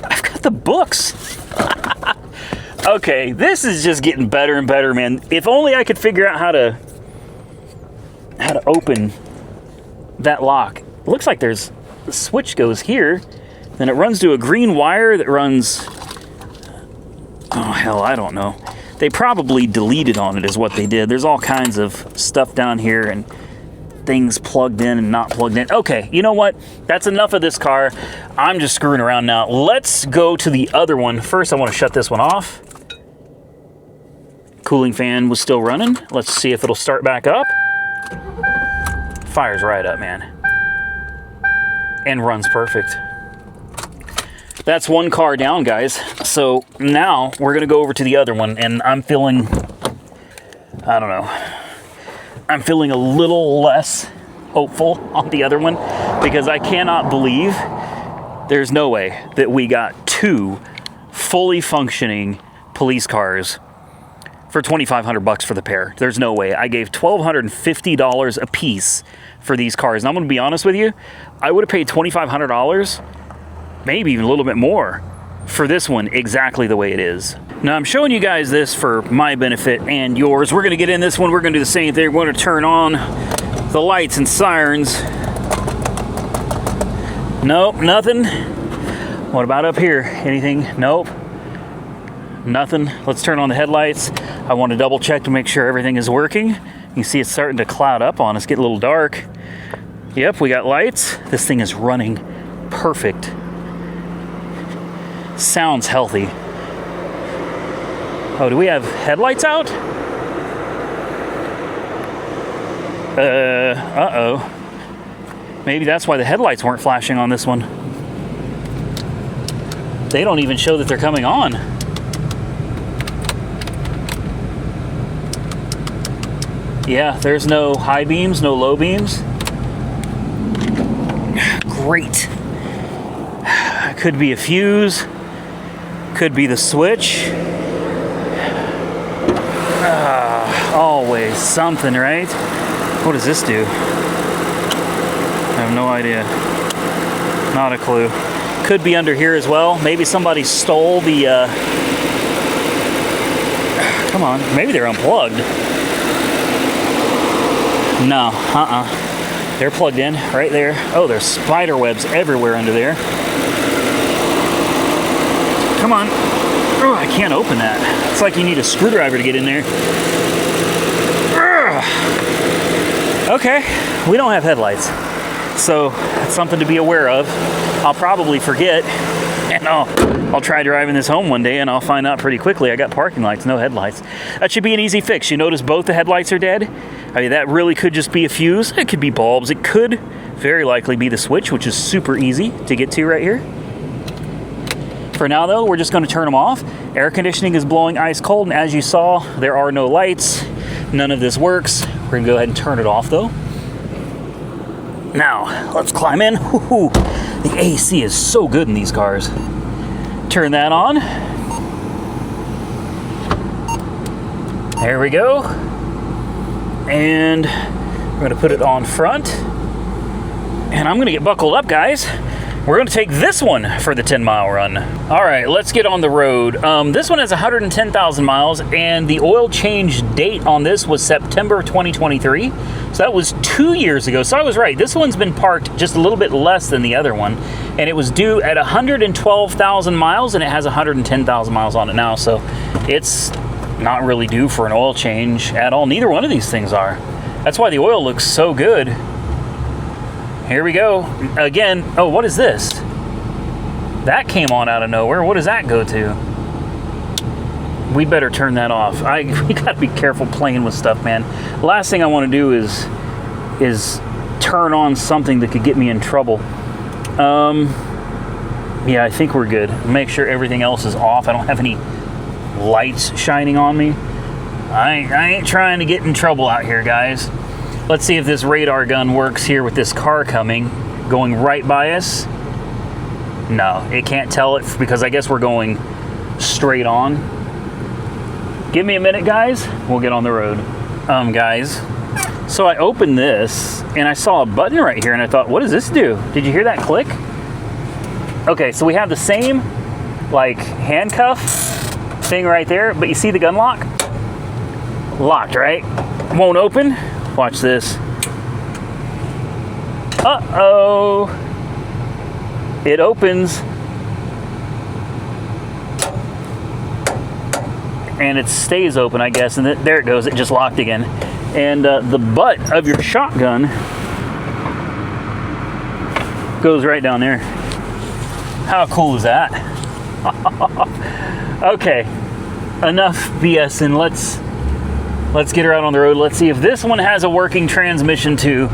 I've got the books. Okay, this is just getting better and better, man. If only I could figure out how to open that lock. It looks like the switch goes here, then it runs to a green wire that runs Oh, hell, I don't know. They probably deleted on it is what they did. There's all kinds of stuff down here and things plugged in and not plugged in. Okay, you know what? That's enough of this car. I'm just screwing around now. Let's go to the other one. First, I want to shut this one off. Cooling fan was still running. Let's see if it'll start back up. Fires right up, man. And runs perfect. That's one car down, guys. So now we're gonna go over to the other one, and I'm feeling, I don't know, I'm feeling a little less hopeful on the other one because I cannot believe there's no way that we got 2 fully functioning police cars for $2,500 for the pair. There's no way. I gave $1,250 a piece for these cars. And I'm gonna be honest with you, I would have paid $2,500, maybe even a little bit more, for this one exactly the way it is. Now I'm showing you guys this for my benefit and yours. We're gonna get in this one, we're gonna do the same thing. We're gonna turn on the lights and sirens. Nope, nothing. What about up here? Anything? Nope. Nothing. Let's turn on the headlights. I want to double check to make sure everything is working. You see it's starting to cloud up on us, get a little dark. Yep, we got lights. This thing is running perfect. Sounds healthy. Oh, do we have headlights out? Uh-oh. Maybe that's why the headlights weren't flashing on this one. They don't even show that they're coming on. Yeah, there's no high beams, no low beams. Great. Could be a fuse. Could be the switch. Always something, right? What does this do? I have no idea. Not a clue. Could be under here as well. Maybe somebody stole the... Come on. Maybe they're unplugged. No. They're plugged in right there. Oh, there's spider webs everywhere under there. Come on. Oh, I can't open that. It's like you need a screwdriver to get in there. Okay, we don't have headlights. So that's something to be aware of. I'll probably forget, and I'll try driving this home one day and I'll find out pretty quickly I got parking lights, no headlights. That should be an easy fix. You notice both the headlights are dead? I mean, that really could just be a fuse. It could be bulbs. It could very likely be the switch, which is super easy to get to right here. For now, though, we're just going to turn them off. Air conditioning is blowing ice cold, and as you saw, there are no lights. None of this works. We're going to go ahead and turn it off, though. Now, let's climb in. Woo-hoo. The AC is so good in these cars. Turn that on. There we go. And we're going to put it on front. And I'm going to get buckled up, guys. We're going to take this one for the 10-mile run. All right, let's get on the road. This one has 110,000 miles, and the oil change date on this was September 2023. So that was 2 years ago. So I was right. This one's been parked just a little bit less than the other one, and it was due at 112,000 miles, and it has 110,000 miles on it now. So it's not really due for an oil change at all. Neither one of these things are. That's why the oil looks so good. Here we go. Again, oh, what is this? That came on out of nowhere. What does that go to? We better turn that off. We gotta be careful playing with stuff, man. Last thing I want to do is turn on something that could get me in trouble. Yeah, I think we're good. Make sure everything else is off. I don't have any lights shining on me. I ain't trying to get in trouble out here, guys. Let's see if this radar gun works here with this car going right by us. No, it can't tell it because I guess we're going straight on. Give me a minute, guys. We'll get on the road. Guys, so I opened this and I saw a button right here and I thought, what does this do? Did you hear that click? Okay, so we have the same like handcuff thing right there, but you see the gun lock? Locked, right? Won't open. Watch this. Uh-oh. It opens. and it stays open, I guess, and there it goes, it just locked again. And the butt of your shotgun goes right down there. How cool is that? Okay, enough BS, and let's get her out on the road. Let's see if this one has a working transmission too.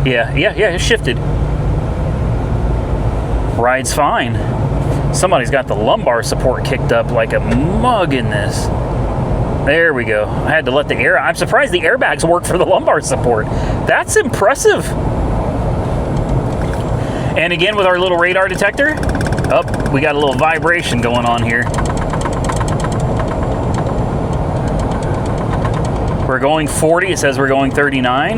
Yeah, it shifted. Rides fine. Somebody's got the lumbar support kicked up like a mug in this. There we go. I had to let the air. I'm surprised the airbags work for the lumbar support. That's impressive. And again, with our little radar detector, oh, we got a little vibration going on here. We're going 40. It says we're going 39.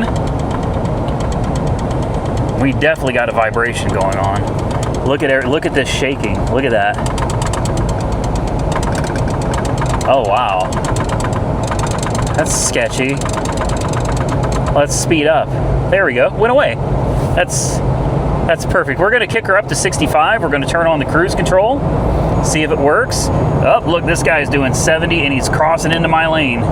We definitely got a vibration going on. Look at this shaking. Look at that. Oh, wow. That's sketchy. Let's speed up. There we go. Went away. That's perfect. We're going to kick her up to 65. We're going to turn on the cruise control. See if it works. Oh, look, this guy's doing 70 and he's crossing into my lane.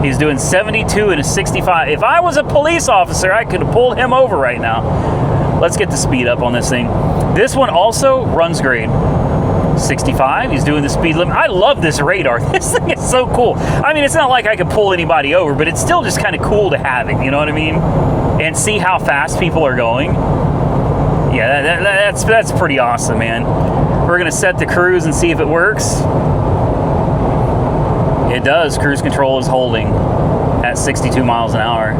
He's doing 72 and a 65. If I was a police officer, I could have pulled him over right now. Let's get the speed up on this thing. This one also runs great. 65, he's doing the speed limit. I love this radar. This thing is so cool. I mean, it's not like I could pull anybody over, but it's still just kind of cool to have it, you know what I mean? And see how fast people are going. Yeah, that's pretty awesome, man. We're gonna set the cruise and see if it works. It does. Cruise control is holding at 62 miles an hour.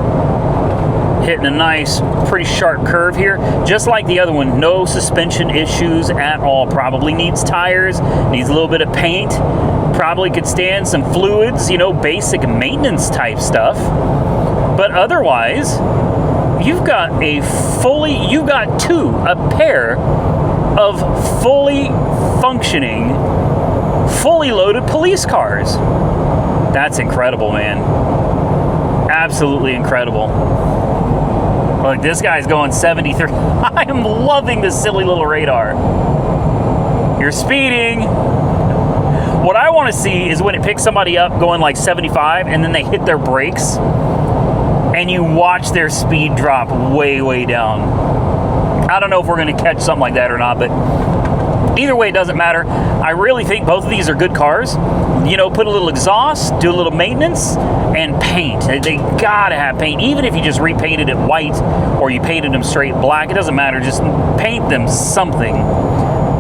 Hitting a nice, pretty sharp curve here. Just like the other one, no suspension issues at all. Probably needs tires, needs a little bit of paint. Probably could stand some fluids, you know, basic maintenance type stuff. But otherwise, you've got a pair of fully functioning, fully loaded police cars. That's incredible, man. Absolutely incredible. Look, this guy's going 73. I am loving this silly little radar. You're speeding. What I want to see is when it picks somebody up going like 75 and then they hit their brakes and you watch their speed drop way, way down. I don't know if we're going to catch something like that or not, but either way, it doesn't matter. I really think both of these are good cars. You know, put a little exhaust, do a little maintenance, and paint. They gotta have paint. Even if you just repainted it white or you painted them straight black, it doesn't matter. Just paint them something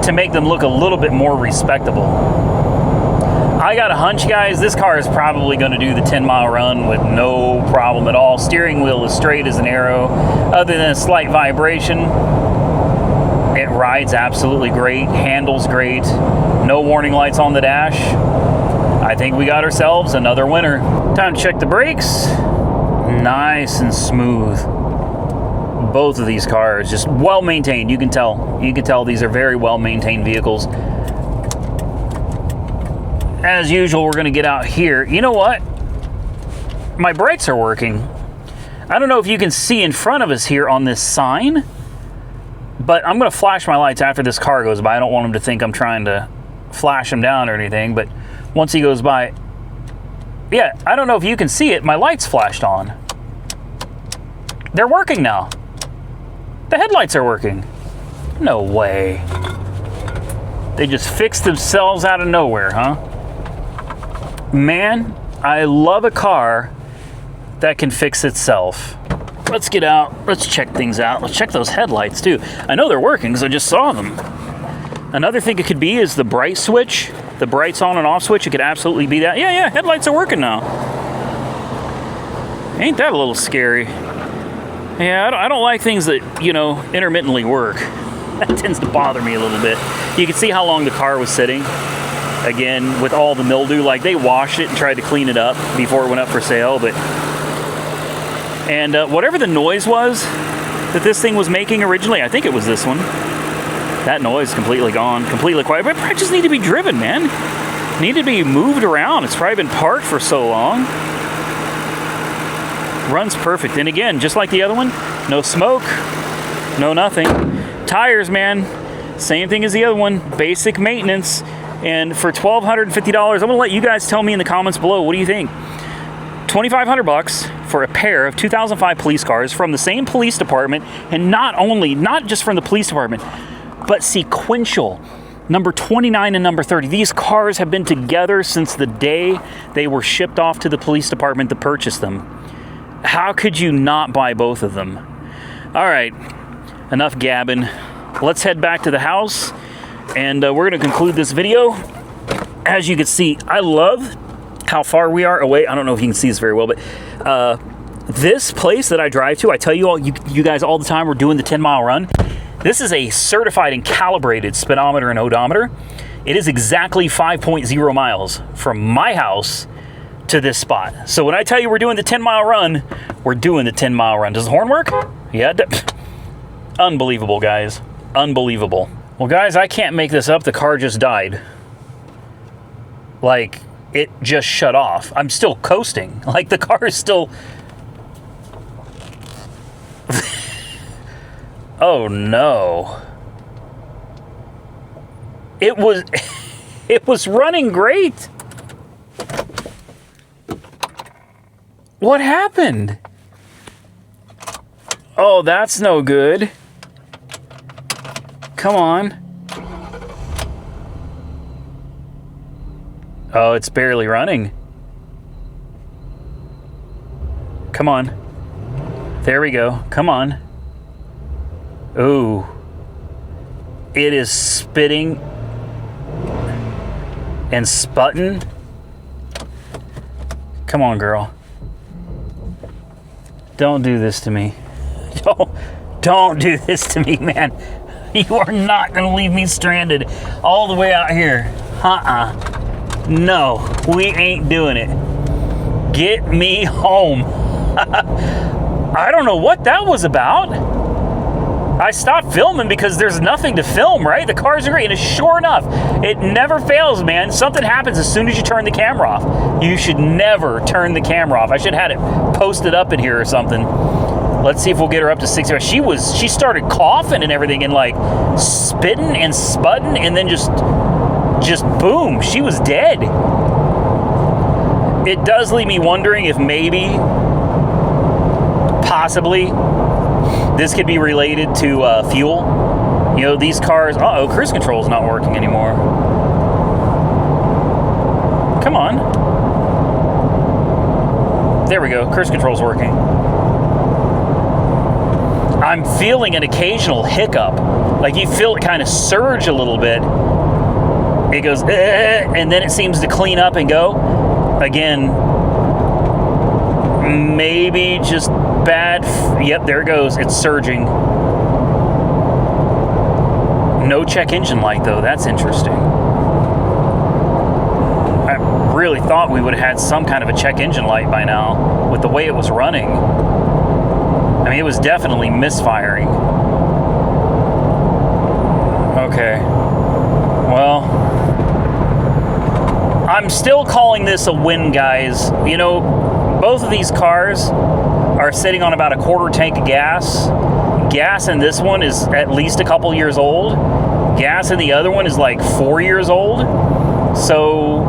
to make them look a little bit more respectable. I got a hunch, guys, this car is probably going to do the 10-mile run with no problem at all. Steering wheel is straight as an arrow. Other than a slight vibration, it rides absolutely great, handles great, no warning lights on the dash. I think we got ourselves another winner. Time to check the brakes. Nice and smooth. Both of these cars just well maintained. You can tell these are very well maintained vehicles. As usual, we're gonna get out here. You know what? My brights are working. I don't know if you can see in front of us here on this sign, but I'm gonna flash my lights after this car goes by. I don't want them to think I'm trying to flash them down or anything, but once he goes by, yeah, I don't know if you can see it, my lights flashed on. They're working now. The headlights are working. No way. They just fixed themselves out of nowhere, huh? Man, I love a car that can fix itself. Let's get out, let's check things out. Let's check those headlights too. I know they're working because I just saw them. Another thing it could be is the bright switch. The brights on and off switch, it could absolutely be that. Yeah, headlights are working now. Ain't that a little scary? Yeah, I don't like things that, you know, intermittently work. That tends to bother me a little bit. You can see how long the car was sitting. Again, with all the mildew, like they washed it and tried to clean it up before it went up for sale. And whatever the noise was that this thing was making originally, I think it was this one. That noise is completely gone, completely quiet. But it just need to be driven, man. Need to be moved around. It's probably been parked for so long. Runs perfect. And again, just like the other one, no smoke, no nothing. Tires, man. Same thing as the other one, basic maintenance. And for $1,250, I'm gonna let you guys tell me in the comments below, what do you think? $2,500 for a pair of 2005 police cars from the same police department, and not just from the police department, but sequential. Number 29 and number 30. These cars have been together since the day they were shipped off to the police department to purchase them. How could you not buy both of them? All right, enough gabbing. Let's head back to the house, and we're gonna conclude this video. As you can see, I love how far we are away. I don't know if you can see this very well, but this place that I drive to, I tell you all, you guys all the time, we're doing the 10-mile run. This is a certified and calibrated speedometer and odometer. It is exactly 5.0 miles from my house to this spot. So when I tell you we're doing the 10-mile run, we're doing the 10-mile run. Does the horn work? Yeah. Unbelievable, guys. Unbelievable. Well, guys, I can't make this up. The car just died. Like, it just shut off. I'm still coasting. Like, the car is still... Oh no. It was running great. What happened? Oh, that's no good. Come on. Oh, it's barely running. Come on. There we go. Come on. Ooh, it is spitting and sputting. Come on, girl. Don't do this to me. Don't do this to me, man. You are not gonna leave me stranded all the way out here. No, we ain't doing it. Get me home. I don't know what that was about. I stopped filming because there's nothing to film, right? The cars are great, and sure enough, it never fails, man. Something happens as soon as you turn the camera off. You should never turn the camera off. I should have had it posted up in here or something. Let's see if we'll get her up to 60. She started coughing and everything, and like spitting and sputting, and then just boom, she was dead. It does leave me wondering if maybe, possibly, this could be related to fuel. You know, these cars... Uh-oh, cruise control is not working anymore. Come on. There we go. Cruise control's working. I'm feeling an occasional hiccup. Like you feel it kind of surge a little bit. It goes, and then it seems to clean up and go. Again, maybe just bad. Yep, there it goes. It's surging. No check engine light, though. That's interesting. I really thought we would have had some kind of a check engine light by now with the way it was running. I mean, it was definitely misfiring. Okay. Well, I'm still calling this a win, guys. You know, both of these cars are sitting on about a quarter tank of gas. Gas in this one is at least a couple years old. Gas in the other one is like 4 years old. So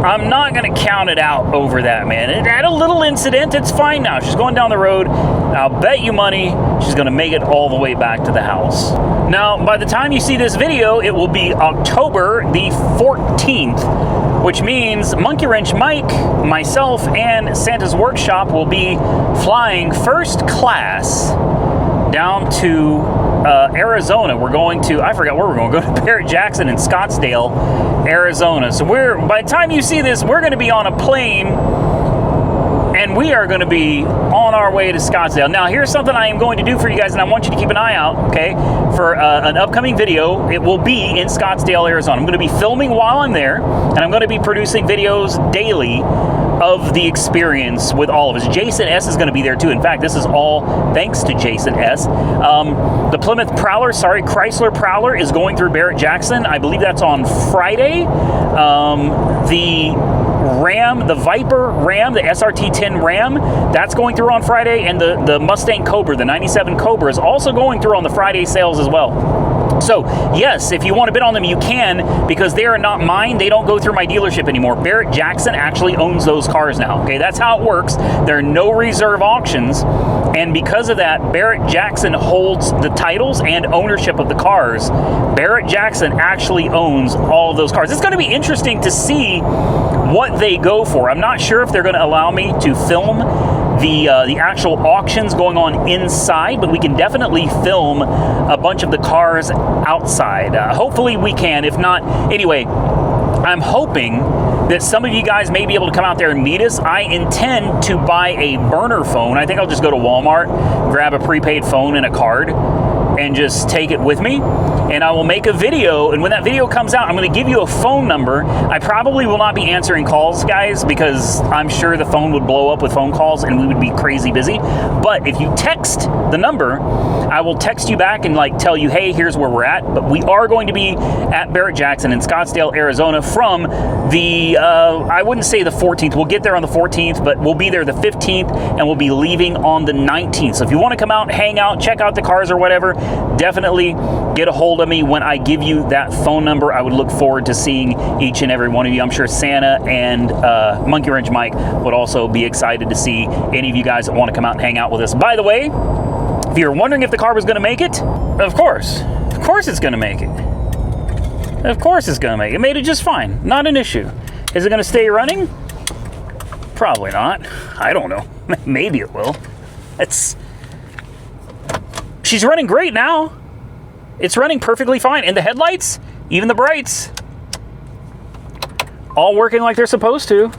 I'm not going to count it out over that, man. It had a little incident. It's fine now. She's going down the road. I'll bet you money she's going to make it all the way back to the house. Now, by the time you see this video, it will be October the 14th, which means Monkey Wrench Mike, myself, and Santa's Workshop will be flying first class down to Arizona. We're going to, I forgot where we're going. Go to Barrett-Jackson in Scottsdale, Arizona. So by the time you see this, we're going to be on a plane, and we are going to be on our way to Scottsdale. Now, here's something I am going to do for you guys, and I want you to keep an eye out, okay, for an upcoming video. It will be in Scottsdale, Arizona. I'm going to be filming while I'm there, and I'm going to be producing videos daily of the experience with all of us. Jason S. is going to be there too. In fact, this is all thanks to Jason S. The Plymouth Prowler, Chrysler Prowler is going through Barrett-Jackson. I believe that's on Friday. The Ram, the Viper Ram, the SRT-10 Ram, that's going through on Friday, and the Mustang Cobra, the 97 Cobra, is also going through on the Friday sales as well. So yes, if you want to bid on them, you can, because they are not mine. They don't go through my dealership anymore. Barrett Jackson actually owns those cars now. Okay, that's how it works. There are no reserve auctions, and because of that, Barrett Jackson holds the titles and ownership of the cars. Barrett Jackson actually owns all of those cars. It's going to be interesting to see what they go for. I'm not sure if they're going to allow me to film the actual auctions going on inside, but we can definitely film a bunch of the cars outside. Hopefully we can. If not, anyway, I'm hoping that some of you guys may be able to come out there and meet us. I intend to buy a burner phone. I think I'll just go to Walmart, grab a prepaid phone and a card, and just take it with me. And I will make a video, and when that video comes out, I'm going to give you a phone number. I probably will not be answering calls, guys, because I'm sure the phone would blow up with phone calls and we would be crazy busy. But if you text the number, I will text you back and like tell you, hey, here's where we're at. But we are going to be at Barrett Jackson in Scottsdale, Arizona from the, I wouldn't say the 14th. We'll get there on the 14th, but we'll be there the 15th, and we'll be leaving on the 19th. So if you want to come out, hang out, check out the cars or whatever, definitely get a hold of me when I give you that phone number. I would look forward to seeing each and every one of you. I'm sure Santa and Monkey Wrench Mike would also be excited to see any of you guys that want to come out and hang out with us. By the way, if you're wondering if the car was going to make it, of course it's going to make it. Of course it's going to make it. It made it just fine. Not an issue. Is it going to stay running? Probably not. I don't know. Maybe it will. She's running great now. It's running perfectly fine. And the headlights, even the brights, all working like they're supposed to.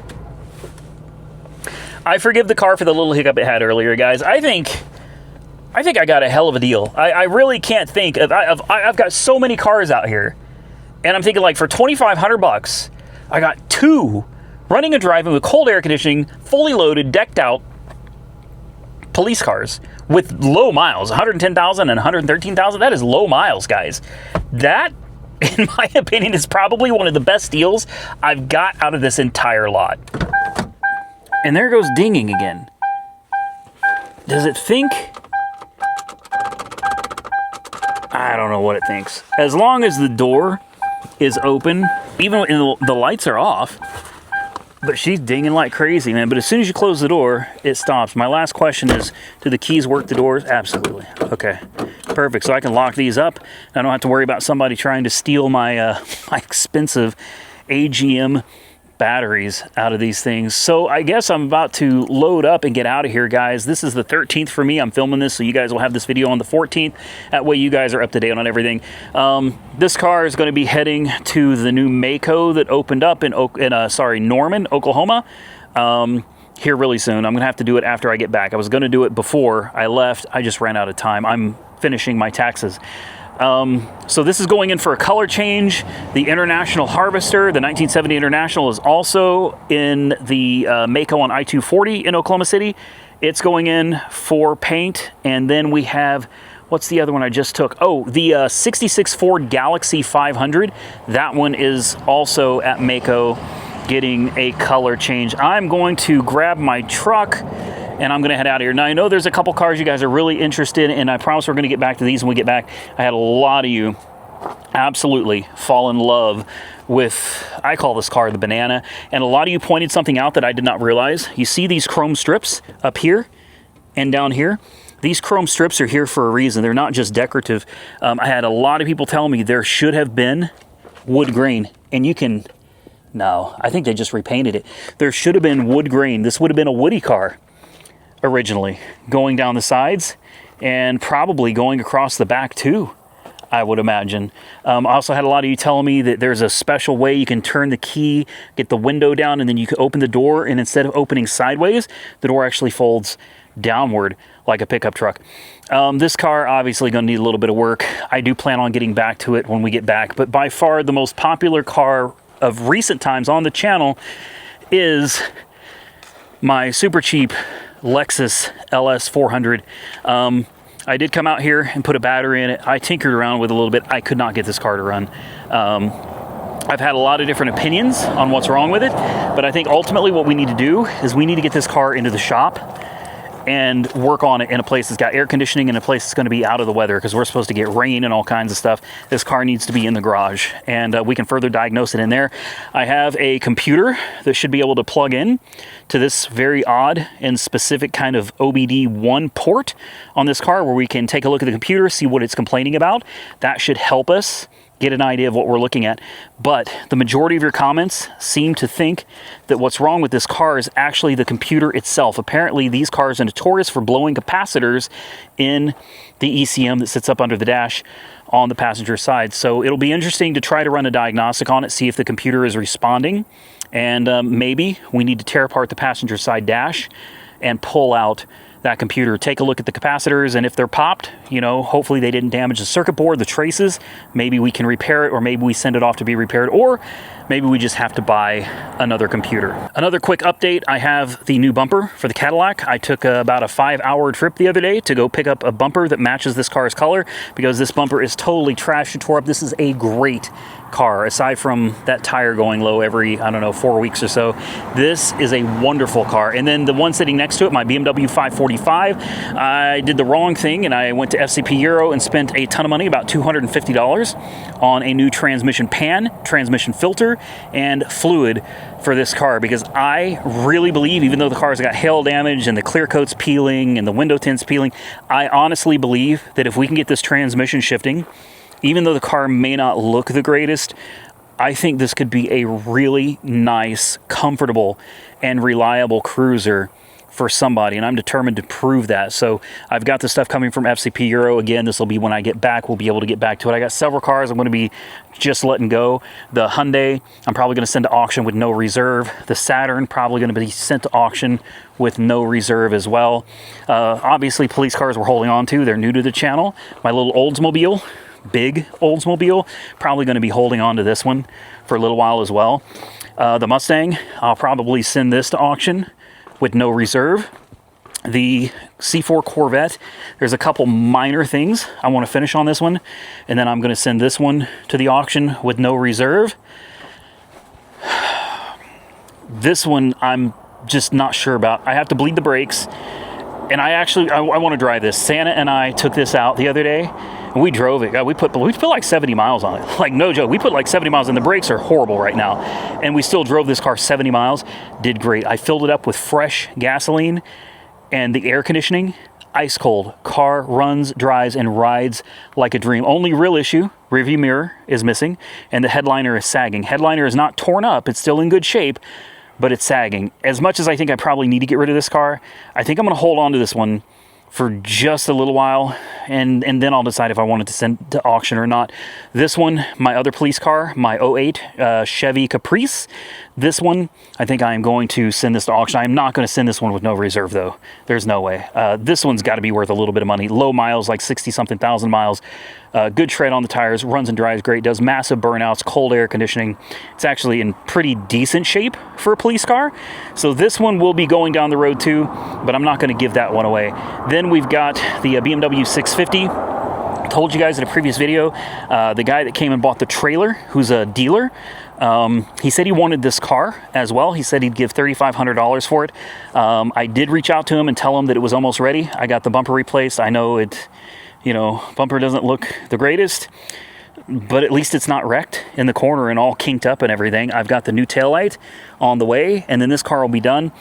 I forgive the car for the little hiccup it had earlier, guys. I think I got a hell of a deal. I really can't think of, I've got so many cars out here, and I'm thinking like for $2,500, I got two running and driving with cold air conditioning, fully loaded, decked out police cars with low miles, 110,000 and 113,000. That is low miles, guys. That, in my opinion, is probably one of the best deals I've got out of this entire lot. And there goes dinging again. Does it think? I don't know what it thinks. As long as the door is open, even when the lights are off, but she's dinging like crazy, man. But as soon as you close the door, it stops. My last question is, do the keys work the doors? Absolutely. Okay, perfect. So I can lock these up. I don't have to worry about somebody trying to steal my, my expensive AGM batteries out of these things. So I guess I'm about to load up and get out of here, guys. This is the 13th for me. I'm filming this, so you guys will have this video on the 14th. That way you guys are up to date on everything. This car is going to be heading to the new Maaco that opened up in Norman, Oklahoma, here really soon. I'm going to have to do it after I get back. I was going to do it before I left. I just ran out of time. I'm finishing my taxes. So this is going in for a color change. The International Harvester, the 1970 International, is also in the Maaco on I-240 in Oklahoma City. It's going in for paint. And then we have, what's the other one I just took? Oh, the 66 Ford Galaxy 500. That one is also at Maaco getting a color change. I'm going to grab my truck and I'm going to head out of here. Now, I know there's a couple cars you guys are really interested in, and I promise we're going to get back to these when we get back. I had a lot of you absolutely fall in love with, I call this car the Banana, and a lot of you pointed something out that I did not realize. You see these chrome strips up here and down here? These chrome strips are here for a reason. They're not just decorative. I had a lot of people tell me there should have been wood grain, and you can, no, I think they just repainted it. There should have been wood grain. This would have been a Woody car originally, going down the sides and probably going across the back too, I would imagine. I also had a lot of you telling me that there's a special way you can turn the key, get the window down, and then you can open the door, and instead of opening sideways, the door actually folds downward like a pickup truck. This car obviously going to need a little bit of work. I do plan on getting back to it when we get back, but by far the most popular car of recent times on the channel is my super cheap Lexus LS 400. I did come out here and put a battery in it. I tinkered around with it a little bit. I could not get this car to run. I've had a lot of different opinions on what's wrong with it, but I think ultimately what we need to do is we need to get this car into the shop and work on it in a place that's got air conditioning and a place that's going to be out of the weather, because we're supposed to get rain and all kinds of stuff. This car needs to be in the garage, and we can further diagnose it in there. I have a computer that should be able to plug in to this very odd and specific kind of OBD1 port on this car, where we can take a look at the computer, see what it's complaining about. That should help us get an idea of what we're looking at. But the majority of your comments seem to think that what's wrong with this car is actually the computer itself. Apparently, these cars are notorious for blowing capacitors in the ECM that sits up under the dash on the passenger side. So it'll be interesting to try to run a diagnostic on it, see if the computer is responding. And maybe we need to tear apart the passenger side dash and pull out that computer, take a look at the capacitors, and if they're popped, you know, hopefully they didn't damage the circuit board, the traces. Maybe we can repair it, or maybe we send it off to be repaired, or maybe we just have to buy another computer. Another quick update, I have the new bumper for the Cadillac. I took about a 5-hour trip the other day to go pick up a bumper that matches this car's color, because this bumper is totally trashed and tore up. This is a great car, aside from that tire going low every, I don't know, 4 weeks or so. This is a wonderful car. And then the one sitting next to it, my BMW 545, I did the wrong thing, and I went to FCP Euro and spent a ton of money, about $250, on a new transmission pan, transmission filter, and fluid for this car, because I really believe, even though the car's got hail damage and the clear coat's peeling and the window tints peeling, I honestly believe that if we can get this transmission shifting, even though the car may not look the greatest, I think this could be a really nice, comfortable, and reliable cruiser for somebody, and I'm determined to prove that. So I've got the stuff coming from FCP Euro. Again, this will be when I get back, we'll be able to get back to it. I got several cars I'm going to be just letting go. The Hyundai, I'm probably going to send to auction with no reserve. The Saturn, probably going to be sent to auction with no reserve as well. Obviously, police cars we're holding on to. They're new to the channel. My little Oldsmobile, big Oldsmobile, probably going to be holding on to this one for a little while as well. The Mustang, I'll probably send this to auction with no reserve. The C4 Corvette, there's a couple minor things I want to finish on this one, and then I'm going to send this one to the auction with no reserve. This one I'm just not sure about. I have to bleed the brakes, and I want to drive this. Santa and I took this out the other day, and we drove it. God, we put like 70 miles on it. Like, no joke. We put like 70 miles, and the brakes are horrible right now. And we still drove this car 70 miles. Did great. I filled it up with fresh gasoline, and the air conditioning, ice cold. Car runs, drives, and rides like a dream. Only real issue, rearview mirror is missing, and the headliner is sagging. Headliner is not torn up. It's still in good shape, but it's sagging. As much as I think I probably need to get rid of this car, I think I'm going to hold on to this one for just a little while, and then I'll decide if I wanted to send to auction or not. This one, my other police car, my 08 Chevy Caprice, this one, I think I am going to send this to auction. I am not going to send this one with no reserve, though. There's no way. This one's got to be worth a little bit of money. Low miles, like 60-something thousand miles. Good tread on the tires, runs and drives great, does massive burnouts, cold air conditioning. It's actually in pretty decent shape for a police car. So this one will be going down the road too, but I'm not going to give that one away. Then we've got the BMW 650. I told you guys in a previous video, the guy that came and bought the trailer, who's a dealer, he said he wanted this car as well. He said he'd give $3,500 for it. I did reach out to him and tell him that it was almost ready. I got the bumper replaced. I know it, you know, bumper doesn't look the greatest, but at least it's not wrecked in the corner and all kinked up and everything. I've got the new taillight on the way, and then this car will be done.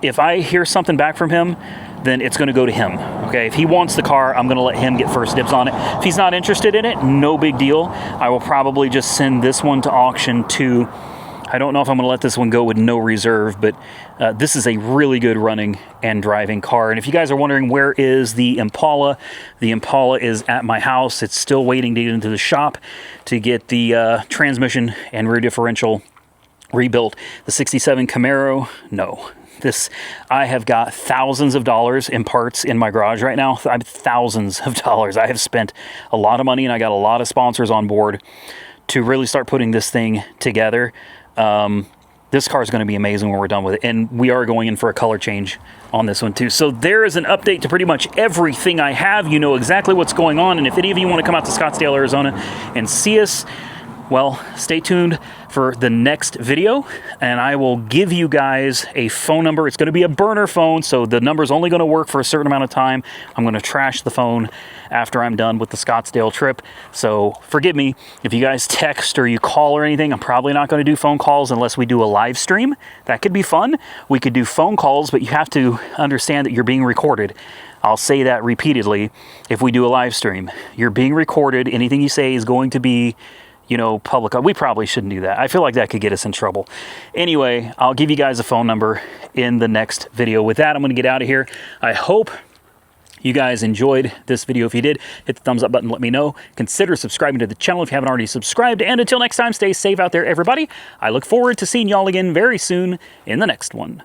If I hear something back from him, then it's going to go to him. Okay, if he wants the car, I'm going to let him get first dibs on it. If he's not interested in it, no big deal. I will probably just send this one to auction too. I don't know if I'm going to let this one go with no reserve, but this is a really good running and driving car. And if you guys are wondering where is the Impala is at my house. It's still waiting to get into the shop to get the transmission and rear differential rebuilt. The 67 Camaro, no. I have got thousands of dollars in parts in my garage right now. I have thousands of dollars. I have spent a lot of money, and I got a lot of sponsors on board to really start putting this thing together. This car is going to be amazing when we're done with it, and we are going in for a color change on this one too. So there is an update to pretty much everything I have. You know exactly what's going on, and if any of you want to come out to Scottsdale, Arizona and see us, Well, stay tuned for the next video, and I will give you guys a phone number. It's going to be a burner phone, so the number's only going to work for a certain amount of time. I'm going to trash the phone after I'm done with the Scottsdale trip, so forgive me if you guys text or you call or anything. I'm probably not going to do phone calls unless we do a live stream. That could be fun. We could do phone calls, but you have to understand that you're being recorded. I'll say that repeatedly. If we do a live stream, you're being recorded. Anything you say is going to be, you know, public. We probably shouldn't do that. I feel like that could get us in trouble. Anyway, I'll give you guys a phone number in the next video. With that, I'm going to get out of here. I hope you guys enjoyed this video. If you did, hit the thumbs up button, let me know. Consider subscribing to the channel if you haven't already subscribed. And until next time, stay safe out there, everybody. I look forward to seeing y'all again very soon in the next one.